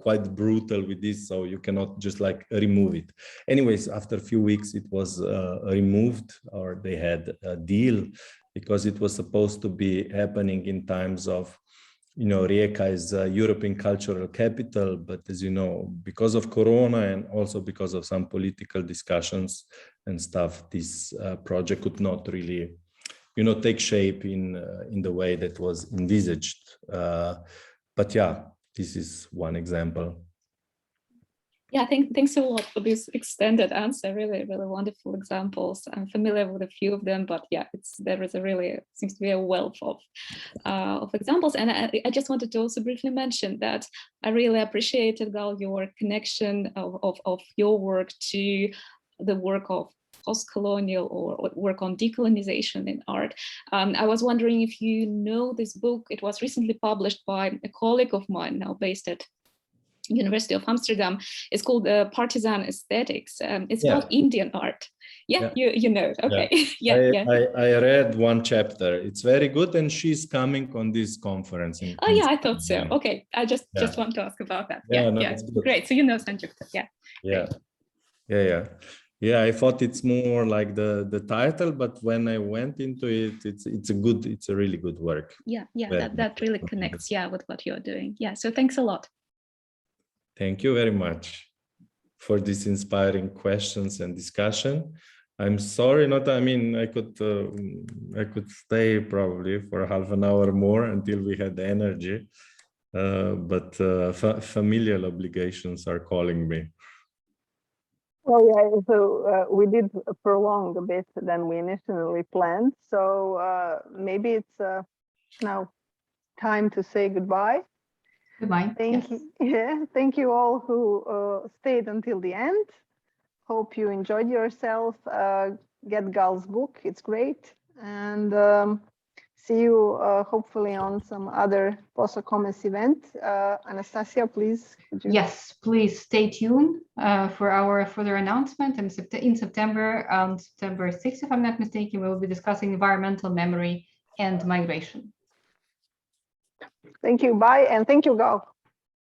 quite brutal with this, so you cannot just like remove it. Anyways, after a few weeks, it was removed, or they had a deal, because it was supposed to be happening in times of, Rijeka is a European cultural capital, but as you know, because of Corona and also because of some political discussions and stuff, this project could not really, take shape in the way that was envisaged. But yeah, this is one example. Yeah, thanks a lot for this extended answer. Really, really wonderful examples. I'm familiar with a few of them, but yeah, there is seems to be a wealth of examples. And I just wanted to also briefly mention that I really appreciated, Gal, your connection of your work to the work of post-colonial or work on decolonization in art. I was wondering if you know this book. It was recently published by a colleague of mine now based at University of Amsterdam. It's called Partisan Aesthetics. It's about Indian art. Yeah. You know. Okay. Yeah. I read one chapter. It's very good, and she's coming on this conference. Yeah, I thought so. Okay, I just want to ask about that. Yeah. Great. So you know Sanjukta. Yeah. Yeah, I thought it's more like the title, but when I went into it, it's a really good work. Yeah, that really connects, with what you're doing. Yeah, so thanks a lot. Thank you very much for these inspiring questions and discussion. I'm sorry, I could stay probably for half an hour more until we had the energy, but familial obligations are calling me. Oh yeah, so we did prolong a bit than we initially planned. So maybe it's now time to say goodbye. Goodbye. Thank you. Yeah, thank you all who stayed until the end. Hope you enjoyed yourself. Get Gal's book; it's great, and see you hopefully on some other PoSoCoMeS event. Anastasia, please. Yes, please stay tuned for our further announcement. In September, on September 6th, if I'm not mistaken, we will be discussing environmental memory and migration. Thank you. Bye, and thank you, Gal.